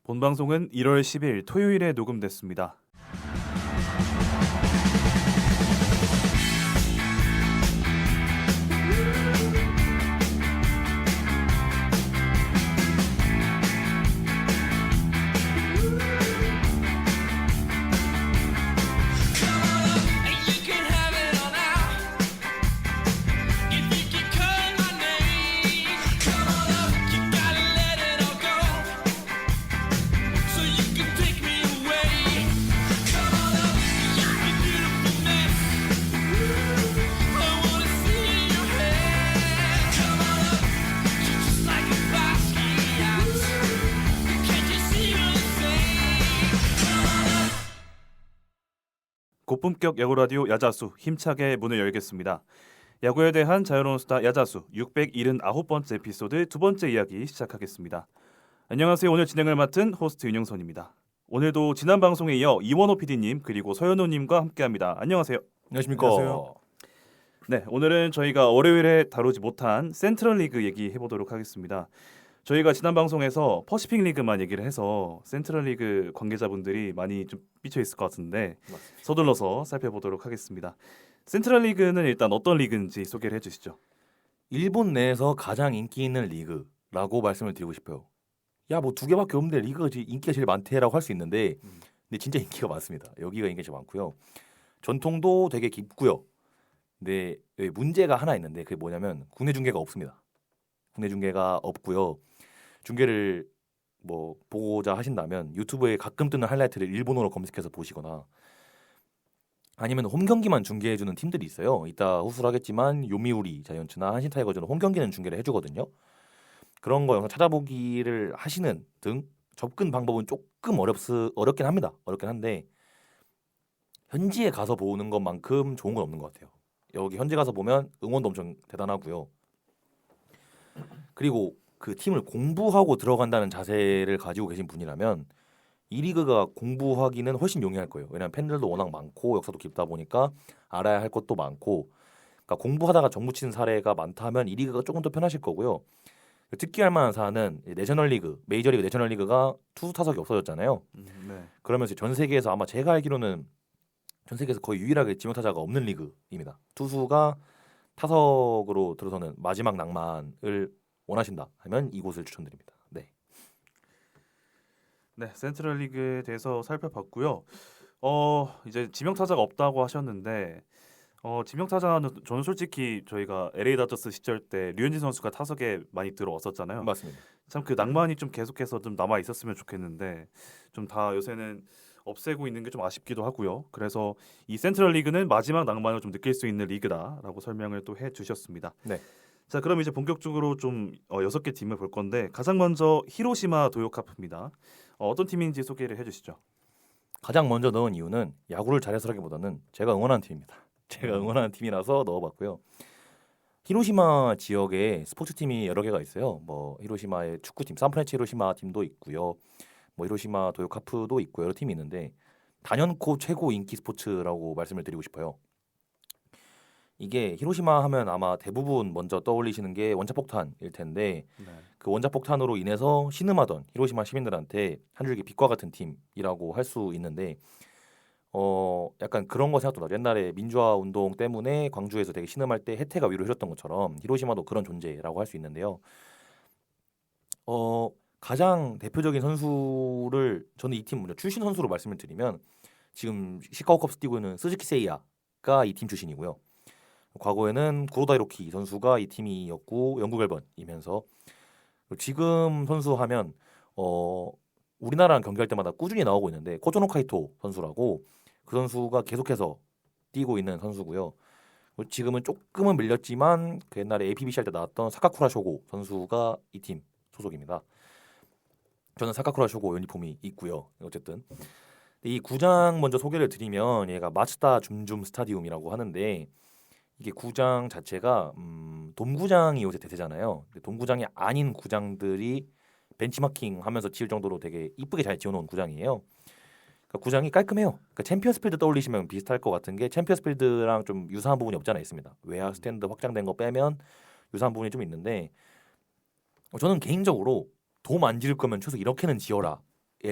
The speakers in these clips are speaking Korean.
본 방송은 1월 10일 토요일에 녹음됐습니다. 고품격 야구라디오 야자수 힘차게 문을 열겠습니다. 야구에 대한 자유로운 수다 야자수 679번째 에피소드 두 번째 이야기 시작하겠습니다. 안녕하세요. 오늘 진행을 맡은 호스트 윤영선입니다. 오늘도 지난 방송에 이어 이원호 PD님 그리고 서현우님과 함께합니다. 안녕하세요. 안녕하십니까. 안녕하세요. 네, 오늘은 저희가 월요일에 다루지 못한 센트럴리그 얘기해보도록 하겠습니다. 저희가 지난 방송에서 퍼시픽 리그만 얘기를 해서 센트럴리그 관계자분들이 많이 좀 삐쳐있을 것 같은데 맞습니다. 서둘러서 살펴보도록 하겠습니다. 센트럴리그는 일단 어떤 리그인지 소개를 해주시죠. 일본 내에서 가장 인기 있는 리그라고 말씀을 드리고 싶어요. 야, 뭐 두 개밖에 없는데 리그가 인기가 제일 많대라고 할 수 있는데 근데 진짜 인기가 많습니다. 여기가 인기가 제일 많고요. 전통도 되게 깊고요. 근데 여기 문제가 하나 있는데 그게 뭐냐면 국내 중계가 없습니다. 국내 중계가 없고요. 중계를 뭐 보고자 하신다면 유튜브에 가끔 뜨는 하이라이트를 일본어로 검색해서 보시거나 아니면 홈 경기만 중계해주는 팀들이 있어요. 이따 후술 하겠지만 요미우리 자이언츠나 한신 타이거즈는 홈 경기는 중계를 해주거든요. 그런 거 영상 찾아보기를 하시는 등 접근 방법은 조금 어렵긴 합니다. 어렵긴 한데 현지에 가서 보는 것만큼 좋은 건 없는 것 같아요. 여기 현지 가서 보면 응원도 엄청 대단하고요. 그리고 그 팀을 공부하고 들어간다는 자세를 가지고 계신 분이라면 이 리그가 공부하기는 훨씬 용이할 거예요. 왜냐하면 팬들도 워낙 많고 역사도 깊다 보니까 알아야 할 것도 많고 그러니까 공부하다가 정붙이는 사례가 많다면 이 리그가 조금 더 편하실 거고요. 특기할 만한 사안은 내셔널리그, 메이저리그 내셔널리그가 투수 타석이 없어졌잖아요. 네. 그러면서 전 세계에서 아마 제가 알기로는 전 세계에서 거의 유일하게 지명타자가 없는 리그입니다. 투수가 타석으로 들어서는 마지막 낭만을 원하신다 하면 이곳을 추천드립니다. 네. 네, 센트럴리그에 대해서 살펴봤고요. 이제 지명타자가 없다고 하셨는데 지명타자는 저는 솔직히 저희가 LA 다저스 시절 때 류현진 선수가 타석에 많이 들어왔었잖아요. 맞습니다. 참 그 낭만이 좀 계속해서 좀 남아 있었으면 좋겠는데 좀 다 요새는 없애고 있는 게 좀 아쉽기도 하고요. 그래서 이 센트럴리그는 마지막 낭만을 좀 느낄 수 있는 리그다라고 설명을 또 해주셨습니다. 네. 자, 그럼 이제 본격적으로 좀 6개 팀을 볼 건데 가장 먼저 히로시마 도요카프입니다. 어떤 팀인지 소개를 해주시죠. 가장 먼저 넣은 이유는 야구를 잘해서라기보다는 제가 응원하는 팀입니다. 제가 응원하는 팀이라서 넣어봤고요. 히로시마 지역에 스포츠팀이 여러 개가 있어요. 뭐 히로시마의 축구팀, 산프란치 히로시마 팀도 있고요. 뭐 히로시마 도요카프도 있고 여러 팀이 있는데 단연코 최고 인기 스포츠라고 말씀을 드리고 싶어요. 이게 히로시마 하면 아마 대부분 먼저 떠올리시는 게 원자폭탄일 텐데 네. 그 원자폭탄으로 인해서 신음하던 히로시마 시민들한테 한 줄기 빛과 같은 팀이라고 할 수 있는데 약간 그런 거 생각도 나죠. 옛날에 민주화 운동 때문에 광주에서 되게 신음할 때 혜태가 위로 흐렸던 것처럼 히로시마도 그런 존재라고 할 수 있는데요. 가장 대표적인 선수를 저는 이 팀 출신 선수로 말씀을 드리면 지금 시카고 컵스 뛰고 있는 스즈키 세이야가 이 팀 출신이고요. 과거에는 구로다 히로키 선수가 이 팀이었고 영국 앨번이면서 지금 선수 하면 우리나라랑 경기할 때마다 꾸준히 나오고 있는데 코조노 카이토 선수라고 그 선수가 계속해서 뛰고 있는 선수고요. 지금은 조금은 밀렸지만 그 옛날에 APBC 할 때 나왔던 사카쿠라 쇼고 선수가 이 팀 소속입니다. 저는 사카쿠라 쇼고 유니폼이 있고요. 어쨌든 이 구장 먼저 소개를 드리면 얘가 마츠다 줌줌 스타디움이라고 하는데 이게 구장 자체가 돔구장이 요새 대세잖아요. 돔구장이 아닌 구장들이 벤치마킹 하면서 지을 정도로 되게 이쁘게 잘 지어놓은 구장이에요. 그러니까 구장이 깔끔해요. 그러니까 챔피언스 필드 떠올리시면 비슷할 것 같은 게 챔피언스 필드랑 좀 유사한 부분이 없지 않아 있습니다. 외야 스탠드 확장된 거 빼면 유사한 부분이 좀 있는데 저는 개인적으로 돔 안 지을 거면 최소 이렇게는 지어라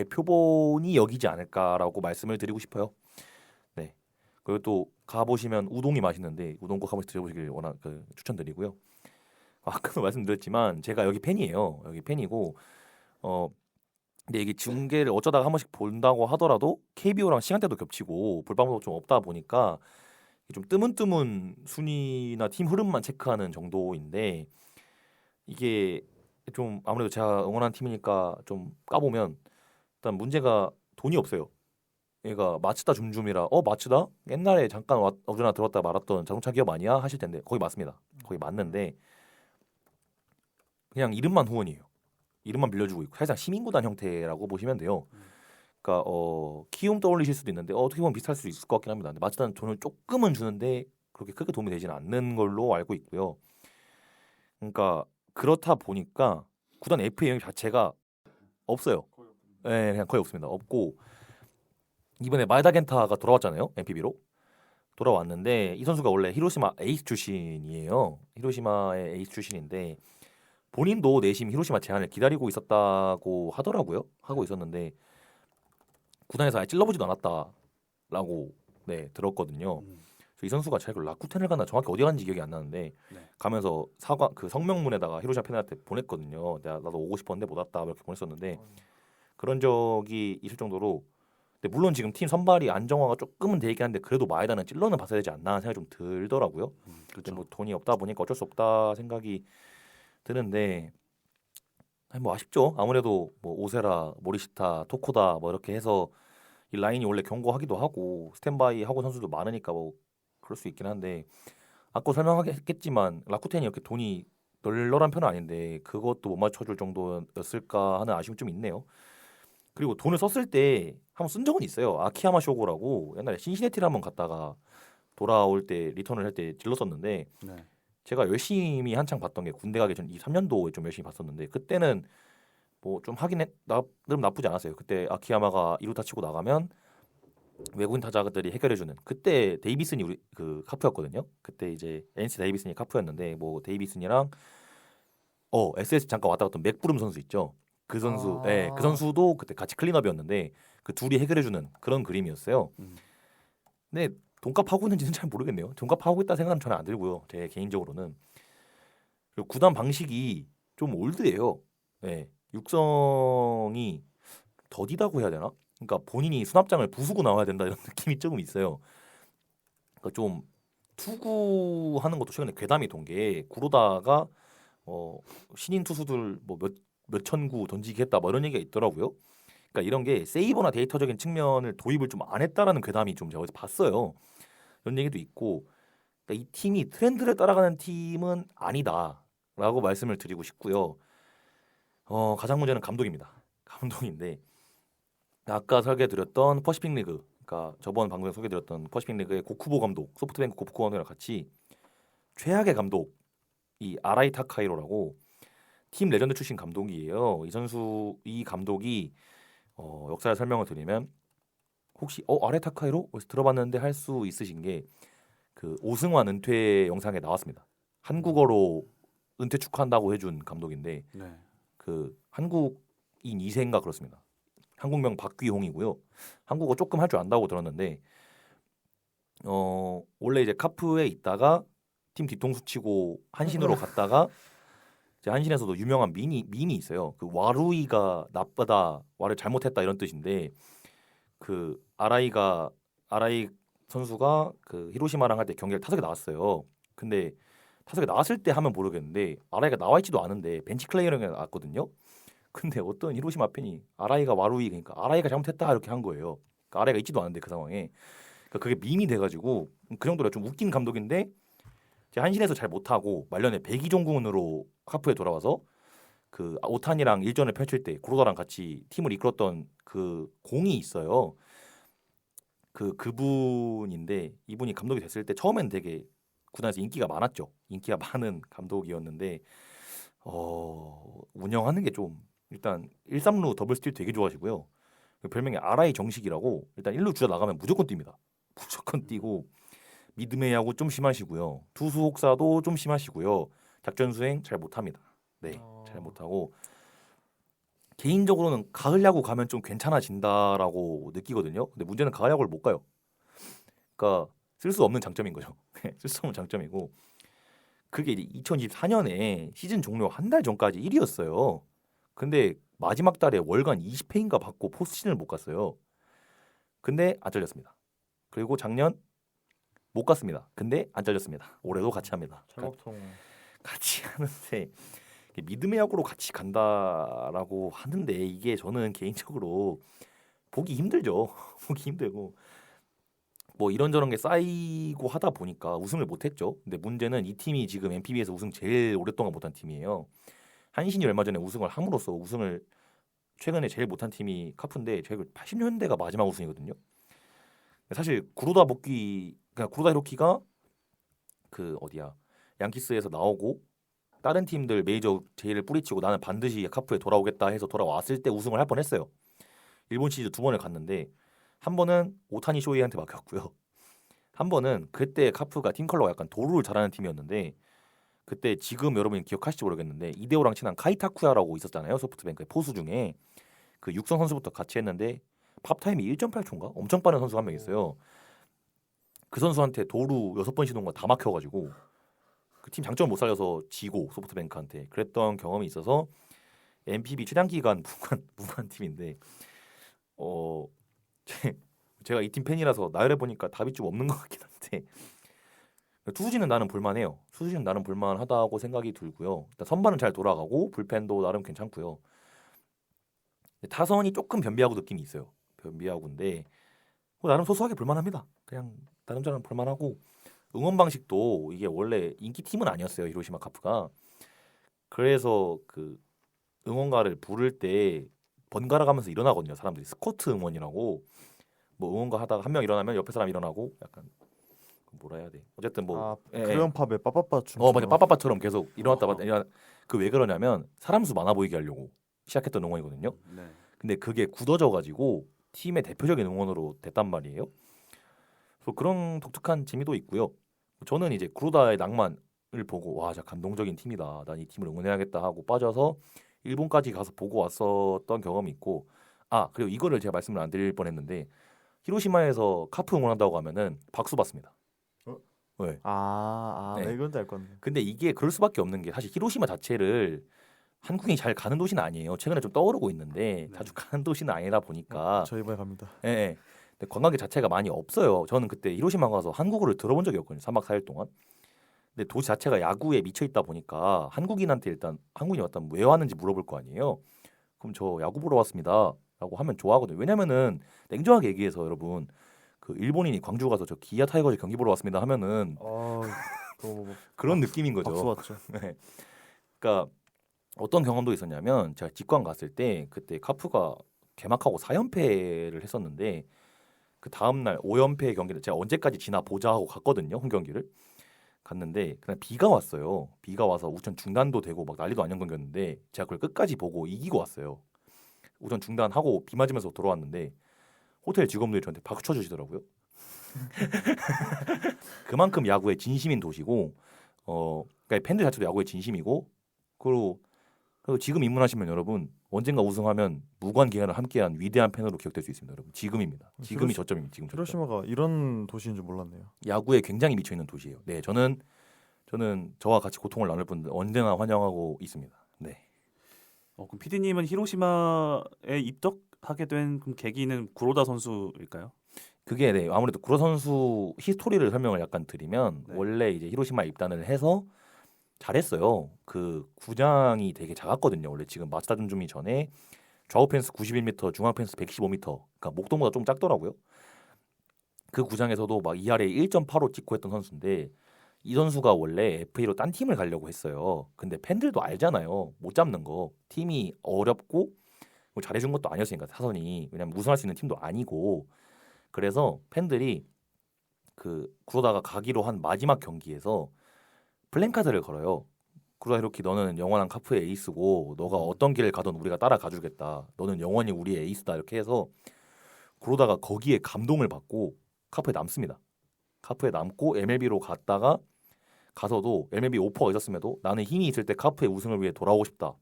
표본이 여기지 않을까라고 말씀을 드리고 싶어요. 네. 그리고 또 가보시면 우동이 맛있는데 우동 꼭 한번 드셔보시길 추천드리고요. 아까도 말씀드렸지만 제가 여기 팬이에요. 여기 팬이고 근데 이게 중계를 어쩌다가 한 번씩 본다고 하더라도 KBO랑 시간대도 겹치고 볼 방법도 좀 없다 보니까 좀 뜨문뜨문 순위나 팀 흐름만 체크하는 정도인데 이게 좀 아무래도 제가 응원하는 팀이니까 좀 까보면 일단 문제가 돈이 없어요. 얘가 마츠다 줌줌이라 마츠다? 옛날에 잠깐 어디나 들었다 말았던 자동차 기업 아니야? 하실 텐데 거기 맞습니다. 거기 맞는데 그냥 이름만 후원이에요. 이름만 빌려주고 있고 사실상 시민구단 형태라고 보시면 돼요. 그러니까 키움 떠올리실 수도 있는데 어떻게 보면 비슷할 수 있을 것 같긴 합니다. 근데 마츠다는 돈을 조금은 주는데 그렇게 크게 도움이 되지는 않는 걸로 알고 있고요. 그러니까 그렇다 보니까 구단 FA 영입 자체가 없어요. 네, 그냥 거의 없습니다. 없고 이번에 마에다 겐타가 돌아왔잖아요. NPB로 돌아왔는데 이 선수가 원래 히로시마 에이스 출신이에요. 히로시마의 에이스 출신인데 본인도 내심 히로시마 제안을 기다리고 있었다고 하더라고요. 하고 있었는데 구단에서 아예 찔러보지도 않았다라고 들었거든요. 그래서 이 선수가 제가 라쿠텐을 갔나 정확히 어디 갔는지 기억이 안 나는데 가면서 그 성명문에다가 히로시마 팬한테 보냈거든요. 나도 오고 싶었는데 못 왔다 이렇게 보냈었는데 그런 적이 있을 정도로 근데 물론 지금 팀 선발이 안정화가 조금은 돼 있긴 한데 그래도 마에다는 찔러는 봤어야 되지 않나 생각이 좀 들더라고요. 그렇죠. 뭐 돈이 없다 보니까 어쩔 수 없다 생각이 드는데 뭐 아쉽죠. 아무래도 뭐 오세라, 모리시타, 토코다 뭐 이렇게 해서 이 라인이 원래 견고하기도 하고 스탠바이 하고 선수도 많으니까 뭐 그럴 수 있긴 한데 아까 설명하겠지만 라쿠텐이 이렇게 돈이 널널한 편은 아닌데 그것도 못 맞춰줄 정도였을까 하는 아쉬움이 좀 있네요. 그리고 돈을 썼을 때 한번 쓴 적은 있어요. 아키야마 쇼고라고 옛날에 신시내티를 한번 갔다가 돌아올 때 리턴을 할 때 질렀었는데 제가 열심히 한창 봤던 게 군대 가기 전 23년도에 좀 열심히 봤었는데 그때는 뭐 좀 나름 나쁘지 않았어요. 그때 아키야마가 2루타 치고 나가면 외국인 타자들이 해결해주는 그때 데이비슨이 우리 그 카프였거든요. 그때 이제 NC 데이비슨이 카프였는데 뭐 데이비슨이랑 SS 잠깐 왔다 갔던 맥브룸 선수 있죠. 그 선수, 그 선수도 그때 같이 클린업이었는데 그 둘이 해결해주는 그런 그림이었어요. 근데 돈값 하고 있는지는 잘 모르겠네요. 돈값 하고 있다 생각은 저는 안 들고요. 제 개인적으로는. 그리고 구단 방식이 좀 올드해요. 육성이 더디다고 해야 되나? 그러니까 본인이 수납장을 부수고 나와야 된다 이런 느낌이 조금 있어요. 그러니까 좀 투구하는 것도 최근에 괴담이 돈 게 구로다가 신인 투수들 뭐 몇천 구 던지기 했다 뭐 이런 얘기가 있더라고요. 그러니까 이런 게 세이버나 데이터적인 측면을 도입을 좀 안 했다라는 괴담이 좀 제가 어디서 봤어요. 이런 얘기도 있고 그러니까 이 팀이 트렌드를 따라가는 팀은 아니다라고 말씀을 드리고 싶고요. 가장 문제는 감독입니다. 감독인데 아까 소개드렸던 퍼시픽 리그, 그러니까 저번 방송에 소개드렸던 퍼시픽 리그의 고쿠보 감독, 소프트뱅크 고쿠보 감독이랑 같이 최악의 감독이 아라이 타카이로라고 팀 레전드 출신 감독이에요. 이 감독이 역사를 설명을 드리면 혹시 아라이 타카이로 들어봤는데 할 수 있으신 게 그 오승환 은퇴 영상에 나왔습니다. 한국어로 은퇴 축하한다고 해준 감독인데 그 한국인 2세인가 그렇습니다. 한국명 박귀홍이고요. 한국어 조금 할 줄 안다고 들었는데 원래 이제 카프에 있다가 팀 뒤통수 치고 한신으로 갔다가 이제 한신에서도 유명한 밈이 있어요. 그 와루이가 나쁘다, 와를 잘못했다 이런 뜻인데 그 아라이 선수가 그 히로시마랑 할 때 경기를 타석에 나왔어요. 근데 타석에 나왔을 때 하면 모르겠는데 아라이가 나와 있지도 않은데 벤치 클레이어가 나왔거든요. 근데 어떤 히로시마 팬이 아라이가 와루이 그러니까 아라이가 잘못했다 이렇게 한 거예요. 그러니까 아라이가 있지도 않은데 그 상황에 그러니까 그게 밈이 돼가지고 그 정도로 좀 웃긴 감독인데 한신에서 잘 못하고 말년에 백이종군으로 카프에 돌아와서 그 오탄이랑 일전을 펼칠 때 구로다랑 같이 팀을 이끌었던 그 공이 있어요. 그분인데 이분이 감독이 됐을 때 처음엔 되게 구단에서 인기가 많았죠. 인기가 많은 감독이었는데 운영하는 게 좀 일단 1-3루 더블 스틸 되게 좋아하시고요. 별명이 아라이 정식이라고 일단 1루 주자 나가면 무조건 뜁니다. 무조건 뛰고 미드메 야구 좀 심하시고요. 투수 혹사도 좀 심하시고요. 작전 수행 잘 못합니다. 잘 못하고 개인적으로는 가을 야구 가면 좀 괜찮아진다라고 느끼거든요. 근데 문제는 가을 야구를 못 가요. 그러니까 쓸 수 없는 장점인 거죠. 쓸 수 없는 장점이고 그게 이제 2024년에 시즌 종료 한 달 전까지 1위였어요. 근데 마지막 달에 월간 20회인가 받고 포스트시즌을 못 갔어요. 근데 안 잘렸습니다. 그리고 작년 못 갔습니다. 근데 안 잘렸습니다. 올해도 같이 합니다. 찰먹통. 같이 하는데 믿음의 야구로 같이 간다라고 하는데 이게 저는 개인적으로 보기 힘들죠. 보기 힘들고 뭐 이런저런 게 쌓이고 하다 보니까 우승을 못했죠. 근데 문제는 이 팀이 지금 NPB에서 우승 제일 오랫동안 못한 팀이에요. 한신이 얼마 전에 우승을 함으로써 우승을 최근에 제일 못한 팀이 카프인데 제가 80년대가 마지막 우승이거든요. 사실 그러니까 구로다 히로키가 그 어디야 양키스에서 나오고 다른 팀들 메이저 제의를 뿌리치고 나는 반드시 카프에 돌아오겠다 해서 돌아왔을 때 우승을 할 뻔했어요. 일본 시리즈 2번을 갔는데 한 번은 오타니 쇼헤이한테 막혔고요. 한 번은 그때 카프가 팀 컬러가 약간 도루를 잘하는 팀이었는데 그때 지금 여러분이 기억하실지 모르겠는데 이데오랑 친한 카이타쿠야라고 있었잖아요. 소프트뱅크의 포수 중에 그 육성 선수부터 같이 했는데 팝타임이 1.8초인가? 엄청 빠른 선수가 한 명 있어요. 그 선수한테 도루 6번 시도가 다 막혀가지고 그 팀 장점을 못 살려서 지고 소프트뱅크한테 그랬던 경험이 있어서 NPB 최장 기간 무관 팀인데 제가 이 팀 팬이라서 나열해 보니까 답이 좀 없는 것 같긴 한데 투수진은 나름 볼만해요. 투수진은 나름 볼만하다고 생각이 들고요. 일단 선발은 잘 돌아가고 불펜도 나름 괜찮고요. 타선이 조금 변비하고 느낌이 있어요. 변비하고인데 나름 소소하게 볼만합니다. 그냥 나름대로 볼만하고 응원 방식도 이게 원래 인기 팀은 아니었어요. 히로시마 카프가. 그래서 그 응원가를 부를 때 번갈아 가면서 일어나거든요. 사람들이 스쿼트 응원이라고 뭐 응원가 하다가 한 명 일어나면 옆에 사람 일어나고 약간 뭐라 해야 돼. 어쨌든 뭐 크레용팝의 빠빠빠 춤. 맞아. 빠빠빠처럼 계속 일어났다 그 왜 그러냐면 사람 수 많아 보이게 하려고 시작했던 응원이거든요. 네. 근데 그게 굳어져 가지고 팀의 대표적인 응원으로 됐단 말이에요. 그래서 그런 독특한 재미도 있고요. 저는 이제 구로다의 낭만을 보고 와, 진짜 감동적인 팀이다. 난 이 팀을 응원해야겠다 하고 빠져서 일본까지 가서 보고 왔었던 경험이 있고 그리고 이거를 제가 말씀을 안 드릴 뻔했는데 히로시마에서 카프 응원한다고 하면은 박수 받습니다. 네. 네. 이건 알 건데. 근데 이게 그럴 수밖에 없는 게 사실 히로시마 자체를 한국인이 잘 가는 도시는 아니에요. 최근에 좀 떠오르고 있는데 자주 가는 도시는 아니다 보니까 저 이번에 갑니다. 예. 근데 관광객 자체가 많이 없어요. 저는 그때 히로시마 가서 한국어를 들어본 적이 없거든요. 3박 4일 동안. 근데 도시 자체가 야구에 미쳐 있다 보니까 한국인한테 일단 한국인이 왔다면 왜 왔는지 물어볼 거 아니에요. 그럼 저 야구 보러 왔습니다라고 하면 좋아하거든요. 왜냐면은 냉정하게 얘기해서 여러분 그 일본인이 광주 가서 저 기아 타이거즈 경기 보러 왔습니다 하면은 그런 느낌인 거죠. 박수 왔죠. 네. 그러니까 어떤 경험도 있었냐면 제가 직관 갔을 때 그때 카프가 개막하고 4연패를 했었는데 그 다음 날 5연패 경기를 제가 언제까지 지나 보자 하고 갔거든요. 홈 경기를 갔는데 그냥 비가 왔어요. 비가 와서 우선 중단도 되고 막 난리도 아닌 경기였는데 제가 그걸 끝까지 보고 이기고 왔어요. 우선 중단하고 비 맞으면서 돌아왔는데 호텔 직원들이 저한테 박수 쳐주시더라고요. 그만큼 야구에 진심인 도시고 그러니까 팬들 자체도 야구에 진심이고 그리고 지금 입문하시면 여러분 언젠가 우승하면 무관 기간을 함께한 위대한 팬으로 기억될 수 있습니다. 여러분 지금입니다. 지금이 저점입니다. 지금 저점. 히로시마가 이런 도시인 줄 몰랐네요. 야구에 굉장히 미쳐 있는 도시예요. 네, 저는 저와 같이 고통을 나눌 분들 언제나 환영하고 있습니다. 네. 그럼 PD님은 히로시마에 입덕하게 된 계기는 구로다 선수일까요? 그게 아무래도 구로 선수 히스토리를 설명을 약간 드리면 원래 이제 히로시마에 입단을 해서 잘했어요. 그 구장이 되게 작았거든요. 원래 지금 마츠다 준주미 전에 좌우 펜스 91m, 중앙 펜스 115m. 그러니까 목동보다 좀 작더라고요. 그 구장에서도 막 2할에 1.85 찍고 했던 선수인데 이 선수가 원래 FA로 딴 팀을 가려고 했어요. 근데 팬들도 알잖아요. 못 잡는 거. 팀이 어렵고 뭐 잘해준 것도 아니었으니까 타선이. 왜냐면 우승할 수 있는 팀도 아니고. 그래서 팬들이 그 구로다가 가기로 한 마지막 경기에서 플랜카드를 걸어요. 구로다 히로키 너는 영원한 카프의 에이스고 너가 어떤 길을 가든 우리가 따라가주겠다. 너는 영원히 우리의 에이스다. 이렇게 해서 구로다가 거기에 감동을 받고 카프에 남습니다. 카프에 남고 MLB로 갔다가 가서도 MLB 오퍼가 있었음에도 나는 힘이 있을 때 카프의 우승을 위해 돌아오고 싶다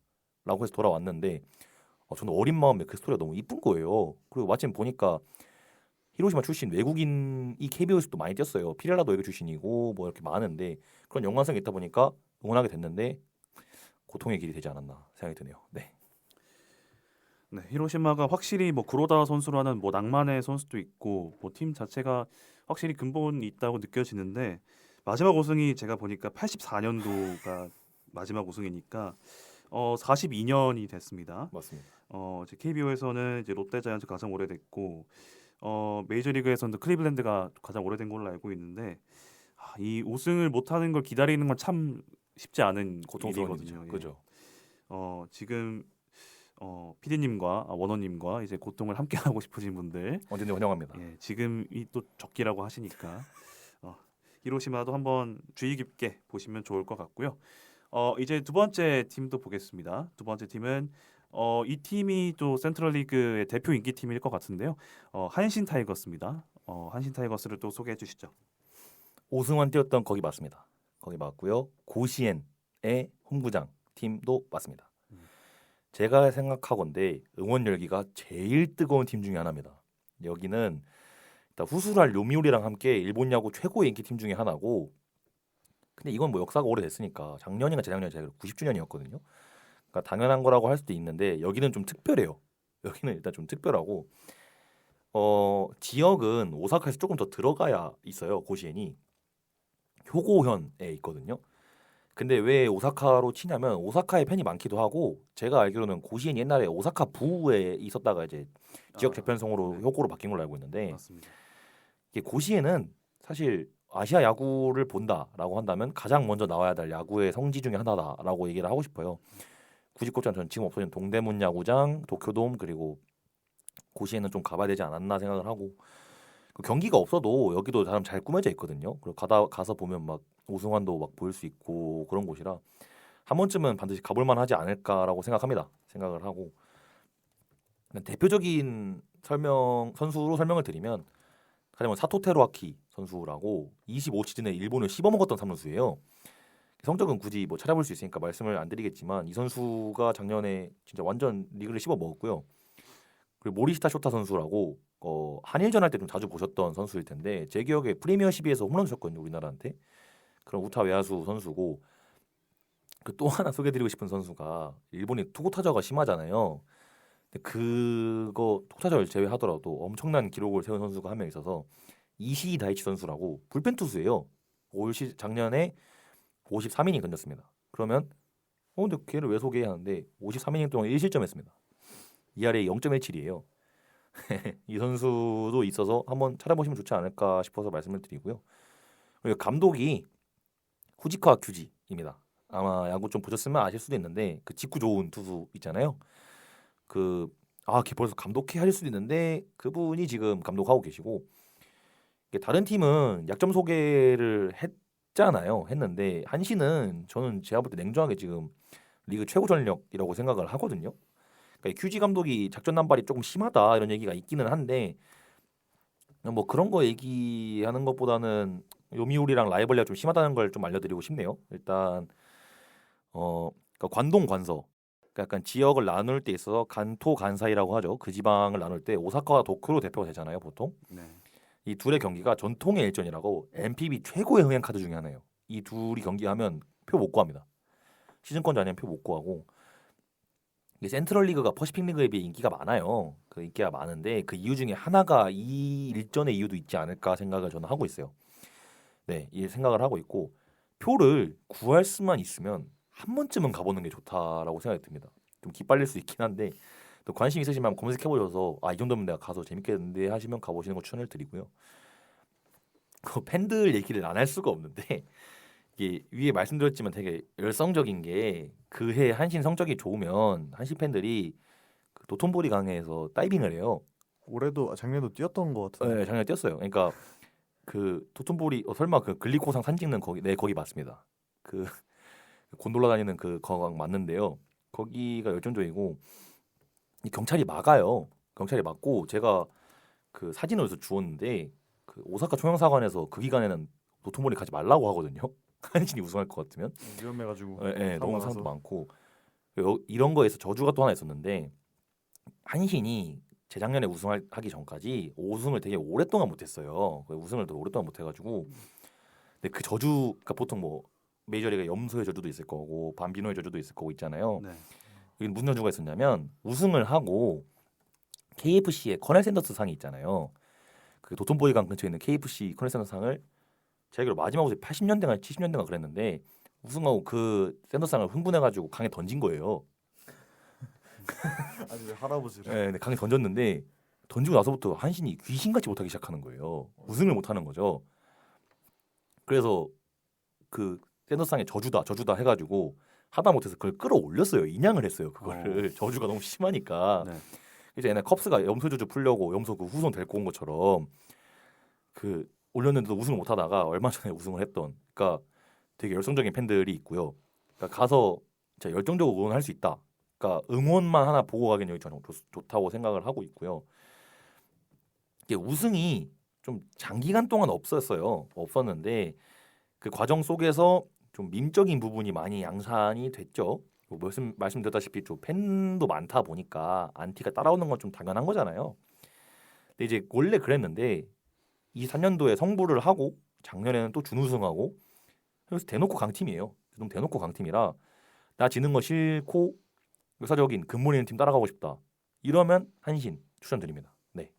라고 해서 돌아왔는데 저는 어린 마음에 그 스토리가 너무 이쁜 거예요. 그리고 마침 보니까 히로시마 출신 외국인이 KBO에서도 많이 뛰었어요. 피렐라도 외국 출신이고 뭐 이렇게 많은데 그런 연관성이 있다 보니까 응원하게 됐는데 고통의 길이 되지 않았나 생각이 드네요. 네. 네, 히로시마가 확실히 뭐 구로다 선수라는 뭐 낭만의 선수도 있고 뭐 팀 자체가 확실히 근본이 있다고 느껴지는데 마지막 우승이 제가 보니까 84년도가 마지막 우승이니까 42년이 됐습니다. 맞습니다. 이제 KBO에서는 이제 롯데자이언츠 가장 오래됐고 메이저리그에서는 클리블랜드가 가장 오래된 걸로 알고 있는데 이 우승을 못하는 걸 기다리는 건 참 쉽지 않은 고통스러운 일이거든요. 일이죠. 예. 그죠. 지금 PD님과 원호님과 이제 고통을 함께 하고 싶으신 분들 언제든 환영합니다. 예, 지금이 또 적기라고 하시니까 히로시마도 한번 주의 깊게 보시면 좋을 것 같고요. 이제 두 번째 팀도 보겠습니다. 두 번째 팀은 이 팀이 또 센트럴리그의 대표 인기 팀일 것 같은데요. 한신 타이거스입니다. 한신 타이거스를 또 소개해 주시죠. 오승환 뛰었던 거기 맞습니다. 거기 맞고요. 고시엔의 홈구장 팀도 맞습니다. 제가 생각하건대 응원 열기가 제일 뜨거운 팀 중에 하나입니다. 여기는 일단 후수랄 요미우리랑 함께 일본 야구 최고의 인기 팀 중에 하나고, 근데 이건 뭐 역사가 오래됐으니까 작년인가 재작년이 제가 90주년이었거든요. 그러니까 당연한 거라고 할 수도 있는데 여기는 좀 특별해요. 여기는 일단 좀 특별하고 지역은 오사카에서 조금 더 들어가야 있어요. 고시엔이 효고현에 있거든요. 근데 왜 오사카로 치냐면 오사카에 팬이 많기도 하고, 제가 알기로는 고시엔이 옛날에 오사카 부에 있었다가 이제 지역 재편성으로 네. 효고로 바뀐 걸로 알고 있는데, 맞습니다. 이게 고시엔은 사실 아시아 야구를 본다라고 한다면 가장 먼저 나와야 될 야구의 성지 중에 하나다라고 얘기를 하고 싶어요. 굳이 꼽자면 저는 지금 없어진 동대문 야구장, 도쿄돔, 그리고 고시엔은 좀 가봐야 되지 않았나 생각을 하고, 그 경기가 없어도 여기도 사람 잘 꾸며져 있거든요. 그리고 가서 보면 막 오승환도 막 보일 수 있고 그런 곳이라 한 번쯤은 반드시 가볼 만하지 않을까라고 생각을 하고, 대표적인 선수로 설명을 드리면 가령 사토 테루아키 선수라고 25시즌에 일본을 씹어먹었던 선수예요. 성적은 굳이 뭐 찾아볼 수 있으니까 말씀을 안 드리겠지만 이 선수가 작년에 진짜 완전 리그를 씹어먹었고요. 그리고 모리시타 쇼타 선수라고 한일전 할 때 좀 자주 보셨던 선수일 텐데 제 기억에 프리미어 12에서 홈런 쳤거든요, 우리나라한테. 그런 우타 외야수 선수고, 그 또 하나 소개드리고 싶은 선수가 일본이 투구 타자가 심하잖아요. 근데 그거 투구 타자를 제외하더라도 엄청난 기록을 세운 선수가 한 명 있어서 이시이 다이치 선수라고 불펜 투수예요. 작년에 53이닝 던졌습니다. 그러면 근데 걔를 왜 소개하는데 53이닝 동안 1실점했습니다. ERA 0.17이에요. 이 선수도 있어서 한번 찾아보시면 좋지 않을까 싶어서 말씀을 드리고요. 그리고 감독이 후지카 큐지입니다. 아마 야구 좀 보셨으면 아실 수도 있는데 그 직구 좋은 투수 있잖아요. 걔 벌써 감독해 하실 수도 있는데 그분이 지금 감독하고 계시고, 다른 팀은 약점 소개를 했는데 한신은 저는 제가 볼 때 냉정하게 지금 리그 최고 전력이라고 생각을 하거든요. 그러니까 큐지 감독이 작전 남발이 조금 심하다 이런 얘기가 있기는 한데 뭐 그런 거 얘기하는 것보다는 요미우리랑 라이벌리가 좀 심하다는 걸 좀 알려드리고 싶네요. 일단 그러니까 관동 관서, 그러니까 약간 지역을 나눌 때 있어서 간토 간사이라고 하죠. 그 지방을 나눌 때 오사카와 도쿄로 대표가 되잖아요, 보통. 네. 이 둘의 경기가 전통의 일전이라고 NPB 최고의 흥행 카드 중에 하나예요. 이 둘이 경기하면 표 못 구합니다. 시즌권자 아니면 표 못 구하고, 이게 센트럴 리그가 퍼시픽 리그에 비해 인기가 많아요. 그 인기가 많은데 그 이유 중에 하나가 이 일전의 이유도 있지 않을까 생각을 저는 하고 있어요. 네, 이 생각을 하고 있고, 표를 구할 수만 있으면 한 번쯤은 가보는 게 좋다라고 생각이 듭니다. 좀 기빨릴 수 있긴 한데 또 관심 있으시면 검색해 보셔서 이 정도면 내가 가서 재밌겠는데 하시면 가보시는 거 추천을 드리고요. 그 팬들 얘기를 안 할 수가 없는데 이게 위에 말씀드렸지만 되게 열성적인 게, 그 해 한신 성적이 좋으면 한신 팬들이 그 도톤보리 강에서 다이빙을 해요. 작년에도 뛰었던 것 같은데. 네, 작년에 뛰었어요. 그러니까 그 도톤보리 설마 그 글리코상 산 찍는 거기, 네 거기 맞습니다. 그 곤돌라 다니는 그 거강 맞는데요. 거기가 열정적이고 경찰이 막아요. 경찰이 막고 제가 그 사진을 어디서 주웠는데 그 오사카 총영사관에서 그 기간에는 도톤보리 가지 말라고 하거든요. 한신이 우승할 것 같으면. 위험해가지고. 네, 너무 사고 사람도 나서. 많고 이런 거에서 저주가 또 하나 있었는데, 한신이 재작년에 우승하기 전까지 5승을 되게 오랫동안 못했어요. 우승을 더 오랫동안 못해가지고 근데 그 저주가 보통 뭐 메이저리그 염소의 저주도 있을 거고 밤비노의 저주도 있을 거고 있잖아요. 네. 여기 무슨 저주가 있었냐면 우승을 하고 KFC의 커넬 샌더스 상이 있잖아요. 그 도톤보리 강 근처에 있는 KFC 커넬 샌더스 상을 제가 알기로 마지막 우승 80년대가 70년대가 그랬는데 우승하고 그 샌더스 상을 흥분해가지고 강에 던진 거예요. 아니 왜 할아버지를? 네, 근데 강에 던졌는데 던지고 나서부터 한신이 귀신같이 못하기 시작하는 거예요. 우승을 못하는 거죠. 그래서 그 샌더스상의 저주다 해가지고 하다 못해서 그걸 끌어올렸어요. 인양을 했어요. 그거를 저주가 너무 심하니까. 네. 이제 옛날 컵스가 염소 저주 풀려고 염소 그 후손 데리고 온 것처럼 그 올렸는데도 우승을 못하다가 얼마 전에 우승을 했던. 그러니까 되게 열성적인 팬들이 있고요. 그러니까 가서 진짜 열정적으로 응원할 수 있다. 그러니까 응원만 하나 보고 가기는 여기 저는 좋다고 생각을 하고 있고요. 이게 우승이 좀 장기간 동안 없었는데 그 과정 속에서 좀 밈적인 부분이 많이 양산이 됐죠. 뭐 말씀드렸다시피 좀 팬도 많다 보니까 안티가 따라오는 건 좀 당연한 거잖아요. 근데 이제 원래 그랬는데 23년도에 성부를 하고 작년에는 또 준우승하고 그래서 대놓고 강팀이에요. 좀 대놓고 강팀이라 나 지는 거 싫고 역사적인 근본 있는 팀 따라가고 싶다. 이러면 한신 추천드립니다. 네.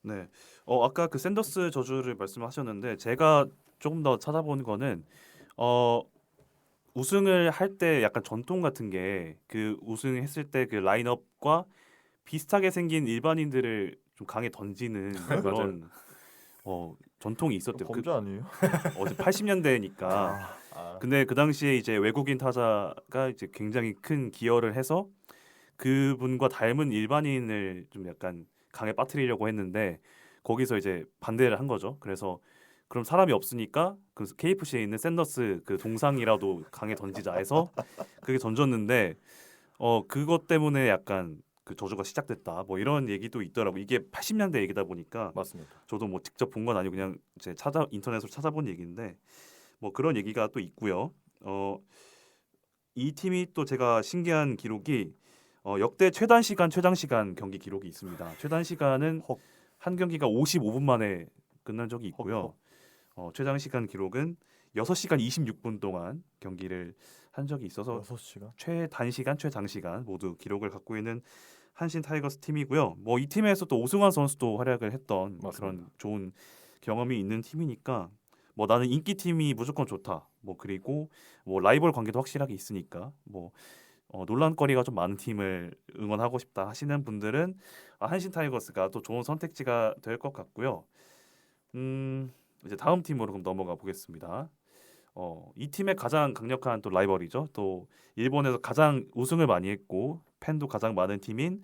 네. 아까 그 샌더스 저주를 말씀하셨는데 제가 조금 더 찾아본 거는 우승을 할 때 약간 전통 같은 게 그 우승했을 때 그 라인업과 비슷하게 생긴 일반인들을 좀 강에 던지는 그런 전통이 있었대요. 범죄 아니에요? 80년대니까. 근데 그 당시에 이제 외국인 타자가 이제 굉장히 큰 기여를 해서 그분과 닮은 일반인을 좀 약간 강에 빠뜨리려고 했는데 거기서 이제 반대를 한 거죠. 그래서 그럼 사람이 없으니까 그 KFC에 있는 샌더스 그 동상이라도 강에 던지자 해서 그게 던졌는데 그것 때문에 약간 그 저주가 시작됐다. 뭐 이런 얘기도 있더라고. 이게 80년대 얘기다 보니까 맞습니다. 저도 뭐 직접 본 건 아니고 그냥 이제 인터넷으로 찾아본 얘기인데 뭐 그런 얘기가 또 있고요. 이 팀이 또 제가 신기한 기록이 역대 최단 시간 최장 시간 경기 기록이 있습니다. 최단 시간은 헉. 한 경기가 55분 만에 끝난 적이 있고요. 최장 시간 기록은 6시간 26분 동안 경기를 한 적이 있어서 6시간? 최단 시간, 최장 시간 모두 기록을 갖고 있는 한신 타이거스 팀이고요. 뭐 이 팀에서 또 오승환 선수도 활약을 했던 맞습니다. 그런 좋은 경험이 있는 팀이니까 뭐 나는 인기 팀이 무조건 좋다. 뭐 그리고 뭐 라이벌 관계도 확실하게 있으니까 뭐 논란거리가 좀 많은 팀을 응원하고 싶다 하시는 분들은 한신 타이거스가 또 좋은 선택지가 될 것 같고요. 이제 다음 팀으로 그럼 넘어가 보겠습니다. 이 팀의 가장 강력한 또 라이벌이죠. 또 일본에서 가장 우승을 많이 했고 팬도 가장 많은 팀인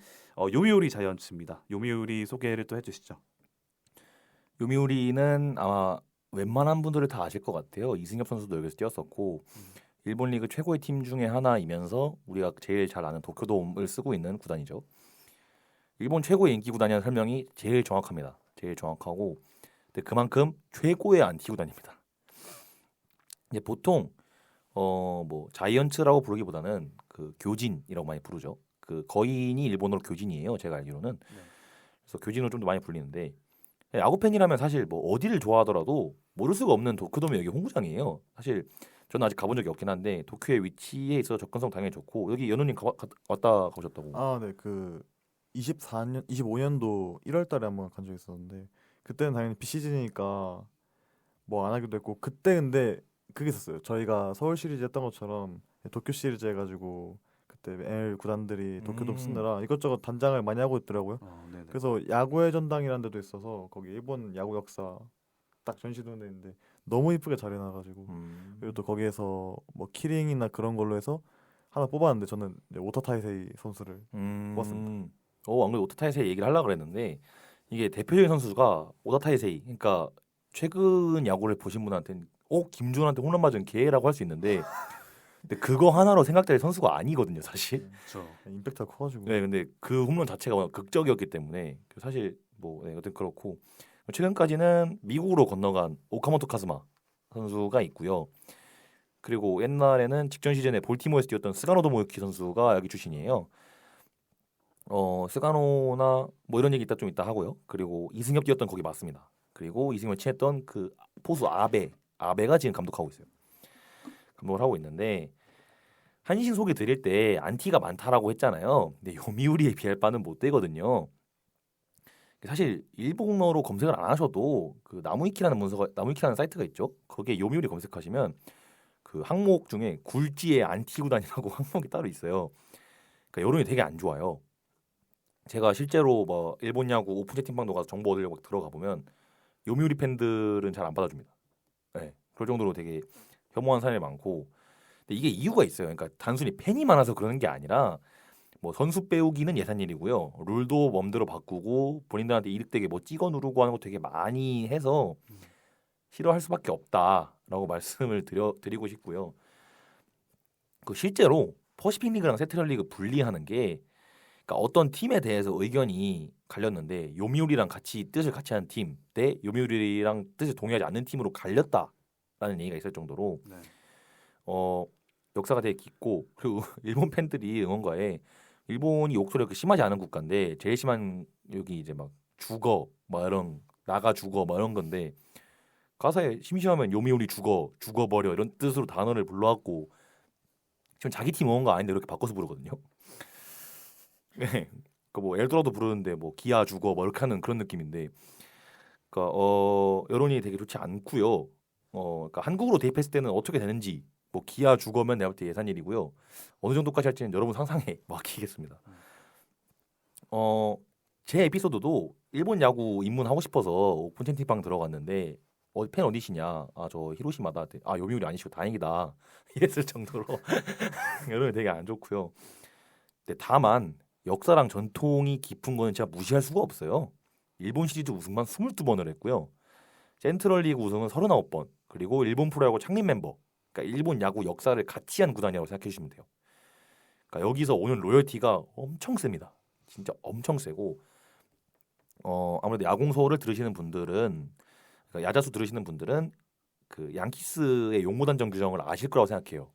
요미우리 자이언츠입니다. 요미우리 소개를 또 해주시죠. 요미우리는 아마 웬만한 분들을 다 아실 것 같아요. 이승엽 선수도 여기서 뛰었었고 일본 리그 최고의 팀 중에 하나이면서 우리가 제일 잘 아는 도쿄돔을 쓰고 있는 구단이죠. 일본 최고의 인기 구단이라는 설명이 제일 정확합니다. 제일 정확하고 근데 그만큼 최고의 안티 구단입니다. 이제 보통 뭐 자이언츠라고 부르기보다는 그 교진이라고 많이 부르죠. 그 거인이 일본어로 교진이에요. 제가 알기로는. 그래서 교진으로 좀 더 많이 불리는데 야구 팬이라면 사실 뭐 어디를 좋아하더라도 모를 수가 없는 도쿄돔이 여기 홈구장이에요. 사실 저는 아직 가본 적이 없긴 한데 도쿄의 위치에 있어서 접근성 당연히 좋고 여기 연우님 왔다 가셨다고. 아, 네. 그 25년도 1월달에 한번 간 적이 있었는데 그때는 당연히 비시즌이니까 뭐 안 하기도 했고 그때 근데 그게 있었어요. 저희가 서울 시리즈 했던 것처럼 도쿄 시리즈 해가지고 그때 NL 구단들이 도쿄돔 쓰느라 이것저것 단장을 많이 하고 있더라고요. 네네. 그래서 야구의 전당이라는 데도 있어서 거기 일본 야구 역사 딱 전시도 돼 있는데 너무 이쁘게 잘 해놔가지고 그리고 또 거기에서 뭐 키링이나 그런 걸로 해서 하나 뽑았는데 저는 이제 오타 타이세이 선수를 뽑았습니다. 안 그래도 오타 타이세이 얘기를 하려고 그랬는데 이게 대표적인 선수가 오타 타이세이. 그러니까 최근 야구를 보신 분한테는 김주원한테 홈런 맞은 개라고 할 수 있는데 근데 그거 하나로 생각될 선수가 아니거든요, 사실. 그렇죠. 임팩트가 커가지고. 네, 근데 그 홈런 자체가 워낙 극적이었기 때문에 사실 뭐 어쨌든 그렇고 최근까지는 미국으로 건너간 오카모토 카즈마 선수가 있고요. 그리고 옛날에는 직전 시즌에 볼티모어에서 뛰었던 스가노도 모유키 선수가 여기 출신이에요. 스가노나 뭐 이런 얘기 있다 좀 있다 하고요. 그리고 이승엽 뛰었던 거기 맞습니다. 그리고 이승엽 친했던 그 포수 아베가 지금 감독하고 있어요. 감독을 하고 있는데 한신 소개 드릴 때 안티가 많다라고 했잖아요. 근데 요미우리에 비할 바는 못 되거든요. 사실 일본어로 검색을 안 하셔도 그 나무위키라는 사이트가 있죠. 거기에 요미우리 검색하시면 그 항목 중에 굴지의 안티 구단이라고 항목이 따로 있어요. 그러니까 여론이 되게 안 좋아요. 제가 실제로 뭐 일본 야구 오픈 채팅방도 가서 정보 얻으려고 막 들어가 보면 요미우리 팬들은 잘 안 받아줍니다. 네, 그럴 정도로 되게 혐오한 사람이 많고, 근데 이게 이유가 있어요. 그러니까 단순히 팬이 많아서 그러는 게 아니라 뭐 선수 빼오기는 예산 일이고요. 룰도 맘대로 바꾸고 본인들한테 이득되게 뭐 찍어 누르고 하는 거 되게 많이 해서 싫어할 수밖에 없다라고 말씀을 드리고 싶고요. 그 실제로 퍼시픽 리그랑 세트럴 리그 분리하는 게, 그러니까 어떤 팀에 대해서 의견이 갈렸는데 요미우리랑 뜻을 같이 하는 팀 대 요미우리랑 뜻을 동의하지 않는 팀으로 갈렸다라는 얘기가 있을 정도로 네. 역사가 되게 깊고, 그리고 일본 팬들이 응원가에 일본이 욕설이 그렇게 심하지 않은 국가인데 제일 심한 여기 이제 막 죽어 막 이런 나가 죽어 막 이런 건데 가사에 심심하면 요미우리 죽어버려 이런 뜻으로 단어를 불러왔고 지금 자기 팀 응원가 아닌데 이렇게 바꿔서 부르거든요. 네. 그뭐 엘도라도 부르는데 뭐 기아 죽어 뭐 이렇게 하는 그런 느낌인데, 그러니까 여론이 되게 좋지 않고요. 그러니까 한국으로 대입했을 때는 어떻게 되는지, 뭐 기아 죽어면 내가 볼 때 예산 일이고요. 어느 정도까지 할지는 여러분 상상에 맡기겠습니다. 제 에피소드도 일본 야구 입문하고 싶어서 오픈 채팅방 들어갔는데 팬 어디시냐? 아 저 히로시마다. 아 요미우리 아니시고 다행이다. 이랬을 정도로 여론이 되게 안 좋고요. 근데 다만 역사랑 전통이 깊은 거는 진짜 무시할 수가 없어요. 일본 시리즈 우승만 22번을 했고요. 센트럴 리그 우승은 39번. 그리고 일본 프로야구 창립 멤버. 그러니까 일본 야구 역사를 같이 한 구단이라고 생각해 주시면 돼요. 그러니까 여기서 오는 로열티가 엄청 셉니다. 진짜 엄청 세고, 아무래도 야공서를 들으시는 분들은, 그러니까 야자수 들으시는 분들은 그 양키스의 용모단정 규정을 아실 거라고 생각해요.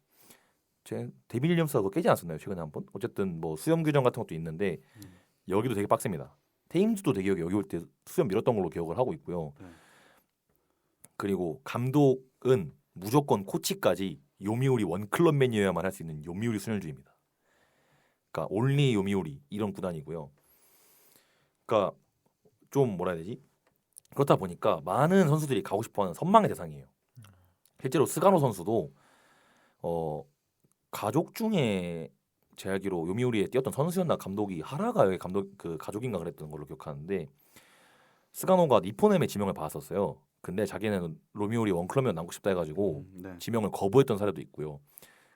제 데빈 윌리엄스가 그거 깨지 않았었나요 최근에 한번? 어쨌든 뭐 수염 규정 같은 것도 있는데 여기도 되게 빡셉니다. 테임즈도 되게 여기 올 때 수염 밀었던 걸로 기억을 하고 있고요. 그리고 감독은 무조건 코치까지 요미우리 원클럽맨이어야만 할 수 있는 요미우리 순혈주의입니다. 그러니까 올리 요미우리 이런 구단이고요. 그러니까 좀 뭐라 해야 되지? 그렇다 보니까 많은 선수들이 가고 싶어하는 선망의 대상이에요. 실제로 스가노 선수도 가족 중에 제 알기로 요미우리에 뛰었던 선수였나 감독이 하라가의 감독 그 가족인가 그랬던 걸로 기억하는데, 스가노가 니포넴의 지명을 받았었어요. 근데 자기는 요미우리 원클럽면 남고 싶다 해가지고 네. 지명을 거부했던 사례도 있고요.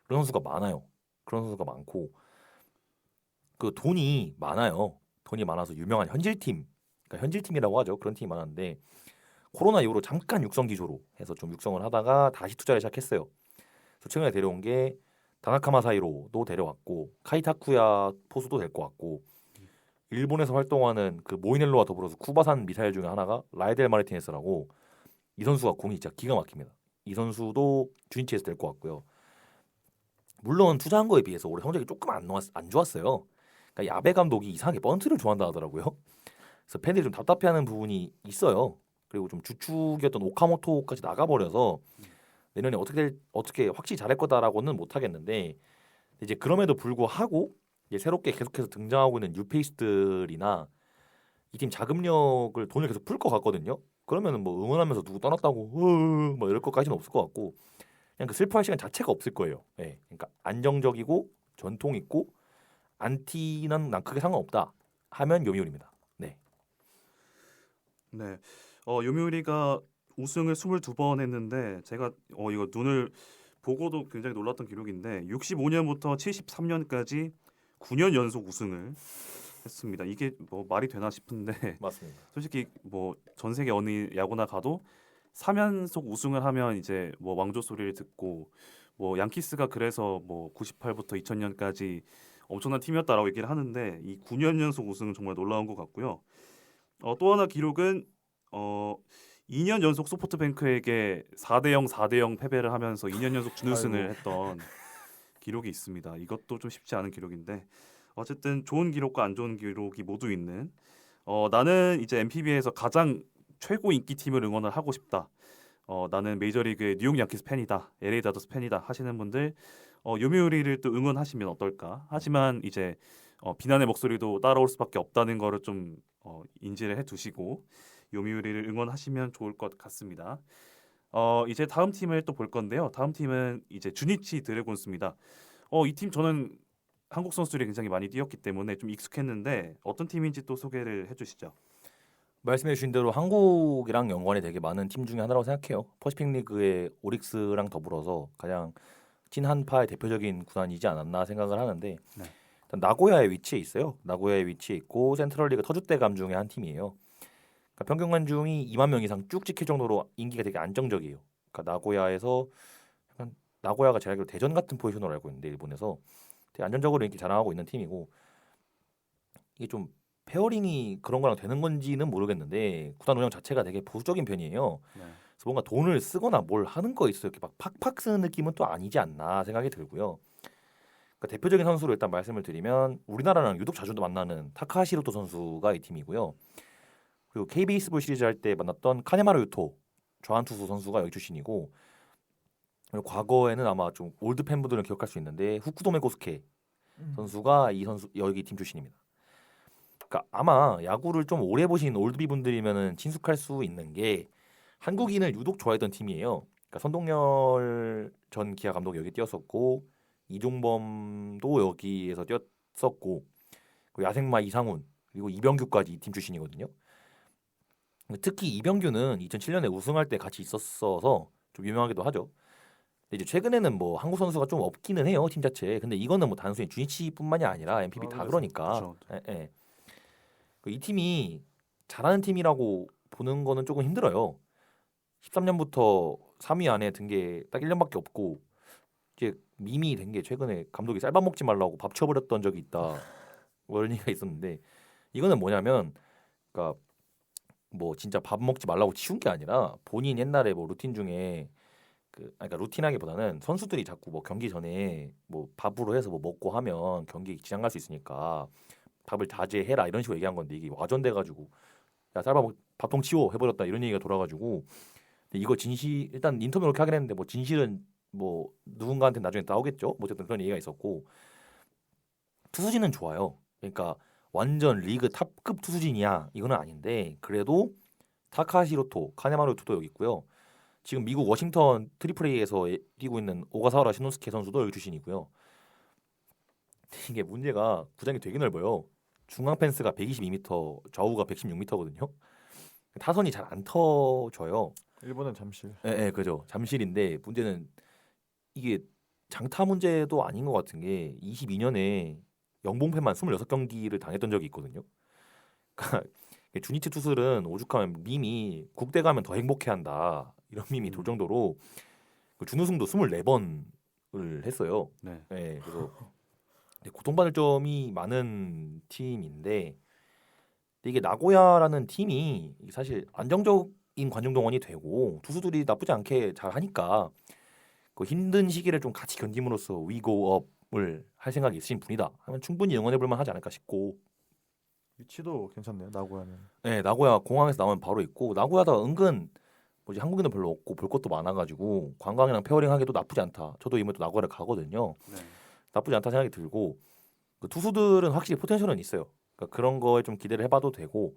그런 선수가 많아요. 그런 선수가 많고, 그 돈이 많아요. 돈이 많아서 유명한 현질팀, 그러니까 현질팀이라고 하죠. 그런 팀이 많았는데 코로나 이후로 잠깐 육성 기조로 해서 좀 육성을 하다가 다시 투자를 시작했어요. 그래서 최근에 데려온 게 다나카 마사히로도 데려왔고 카이타쿠야 포수도 데리고 왔고, 일본에서 활동하는 그 모이넬로와 더불어서 쿠바산 미사일 중에 하나가 라이델 마르티네스라고, 이 선수가 공이 진짜 기가 막힙니다. 이 선수도 주니치에서 데리고 왔고요. 물론 투자한 거에 비해서 올해 성적이 조금 안 좋았어요. 그러니까 야베 감독이 이상하게 번트를 좋아한다 하더라고요. 그래서 팬들이 좀 답답해하는 부분이 있어요. 그리고 좀 주축이었던 오카모토까지 나가버려서 내년에 어떻게 확실히 잘할 거다라고는 못 하겠는데, 이제 그럼에도 불구하고 이제 새롭게 계속해서 등장하고 있는 뉴페이스들이나 이 팀 자금력을 돈을 계속 풀 것 같거든요. 그러면은 뭐 응원하면서 누구 떠났다고 뭐 이럴 것까지는 없을 것 같고, 그냥 그 슬퍼할 시간 자체가 없을 거예요. 예, 그러니까 안정적이고 전통 있고 안티는 난 크게 상관없다 하면 요미우리입니다. 네. 네. 요미우리가 우승을 22번 했는데 제가 이거 눈을 보고도 굉장히 놀랐던 기록인데 65년부터 73년까지 9년 연속 우승을 했습니다. 이게 뭐 말이 되나 싶은데 맞습니다. 솔직히 뭐 전 세계 어느 야구나 가도 3연속 우승을 하면 이제 뭐 왕조 소리를 듣고, 뭐 양키스가 그래서 뭐 98부터 2000년까지 엄청난 팀이었다라고 얘기를 하는데 이 9년 연속 우승은 정말 놀라운 것 같고요. 또 하나 기록은 2년 연속 소프트뱅크에게 4대0 4대0 패배를 하면서 2년 연속 준우승을 했던 기록이 있습니다. 이것도 좀 쉽지 않은 기록인데 어쨌든 좋은 기록과 안 좋은 기록이 모두 있는 나는 이제 NPB에서 가장 최고 인기 팀을 응원을 하고 싶다. 나는 메이저리그의 뉴욕 양키스 팬이다. LA 다저스 팬이다 하시는 분들 요미우리를 또 응원하시면 어떨까? 하지만 이제 비난의 목소리도 따라올 수밖에 없다는 거를 좀 인지를 해두시고 요미우리를 응원하시면 좋을 것 같습니다. 이제 다음 팀을 또 볼 건데요. 다음 팀은 이제 주니치 드래곤스입니다. 이 팀 저는 한국 선수들이 굉장히 많이 뛰었기 때문에 좀 익숙했는데 어떤 팀인지 또 소개를 해주시죠. 말씀해 주신 대로 한국이랑 연관이 되게 많은 팀 중에 하나라고 생각해요. 퍼시픽 리그의 오릭스랑 더불어서 가장 친한파의 대표적인 구단이지 않았나 생각을 하는데 네. 일단 나고야에 위치해 있어요. 나고야에 위치해 있고 센트럴리그 터줏대감 중에 한 팀이에요. 그러니까 평균 관중이 2만 명 이상 쭉 찍힐 정도로 인기가 되게 안정적이에요. 그러니까 나고야에서 약간 나고야가 제가 알기로 대전 같은 포지션으로 알고 있는데 일본에서 되게 안정적으로 인기 자랑하고 있는 팀이고 이게 좀 페어링이 그런 거랑 되는 건지는 모르겠는데 구단 운영 자체가 되게 보수적인 편이에요. 네. 그래서 뭔가 돈을 쓰거나 뭘 하는 거 있어요. 이렇게 막 팍팍 쓰는 느낌은 또 아니지 않나 생각이 들고요. 그러니까 대표적인 선수로 일단 말씀을 드리면 우리나라랑 유독 자주 만나는 타카하시로토 선수가 이 팀이고요. 그리고 KBS볼 시리즈 할 때 만났던 카네마루 유토 좌완투수 선수가 여기 출신이고 그리고 과거에는 아마 좀 올드 팬분들은 기억할 수 있는데 후쿠도메 고스케 선수가 이 선수 여기 팀 출신입니다. 그러니까 아마 야구를 좀 오래 보신 올드비 분들이면은 친숙할 수 있는 게 한국인을 유독 좋아했던 팀이에요. 그러니까 선동열 전 기아 감독이 여기 뛰었었고 이종범도 여기에서 뛰었었고 그리고 야생마 이상훈 그리고 이병규까지 이 팀 출신이거든요. 특히 이병규는 2007년에 우승할 때 같이 있었어서 좀 유명하기도 하죠. 근데 이제 최근에는 뭐 한국 선수가 좀 없기는 해요 팀 자체에. 근데 이거는 뭐 단순히 주니치뿐만이 아니라 NPB 다 그러니까. 그렇죠. 예, 예. 이 팀이 잘하는 팀이라고 보는 거는 조금 힘들어요. 13년부터 3위 안에 든 게 딱 1년밖에 없고 이제 밈이 된 게 최근에 감독이 쌀밥 먹지 말라고 밥 쳐버렸던 적이 있다. 뭐 이런 얘기가 있었는데 이거는 뭐냐면 그러니까 뭐 진짜 밥 먹지 말라고 치운 게 아니라 본인 옛날에 뭐 루틴 중에 그러니까 루틴하기보다는 선수들이 자꾸 뭐 경기 전에 뭐 밥으로 해서 뭐 먹고 하면 경기 지장 갈 수 있으니까 밥을 자제해라 이런 식으로 얘기한 건데 이게 와전돼가지고 야 쌀밥 밥통 치워 해버렸다 이런 얘기가 돌아가지고 근데 이거 진실 일단 인터뷰 이렇게 하긴 했는데 뭐 진실은 뭐 누군가한테 나중에 나오겠죠. 뭐 어쨌든 그런 얘기가 있었고 투수진은 좋아요. 그러니까 완전 리그 탑급 투수진이야 이거는 아닌데 그래도 타카시로토, 카네마루토도 여기 있고요. 지금 미국 워싱턴 트리플 A에서 뛰고 있는 오가사와라 시노스케 선수도 여기 출신이고요. 이게 문제가 구장이 되게 넓어요. 중앙 펜스가 122m, 좌우가 116m거든요. 타선이 잘 안 터져요. 일본은 잠실. 예, 그죠. 잠실인데 문제는 이게 장타 문제도 아닌 것 같은 게 22년에 영봉팬만 26경기를 당했던 적이 있거든요. 그러니까 주니치 투수들은 오죽하면 밈이 국대 가면 더 행복해한다 이런 밈이 돌 정도로 준우승도 24번을 했어요. 네. 네, 그래서 고통받을 점이 많은 팀인데 근데 이게 나고야라는 팀이 사실 안정적인 관중 동원이 되고 투수들이 나쁘지 않게 잘 하니까 그 힘든 시기를 좀 같이 견딤으로써 위고업을 할 생각이 있으신 분이다 하면 충분히 응원해볼 만하지 않을까 싶고 위치도 괜찮네요. 나고야는. 네, 나고야 공항에서 나오면 바로 있고 나고야다 은근 뭐지 한국인도 별로 없고 볼 것도 많아가지고 관광이랑 페어링하기도 나쁘지 않다. 저도 이번에 또 나고야를 가거든요. 네. 나쁘지 않다 생각이 들고 그 투수들은 확실히 포텐셜은 있어요. 그러니까 그런 거에 좀 기대를 해봐도 되고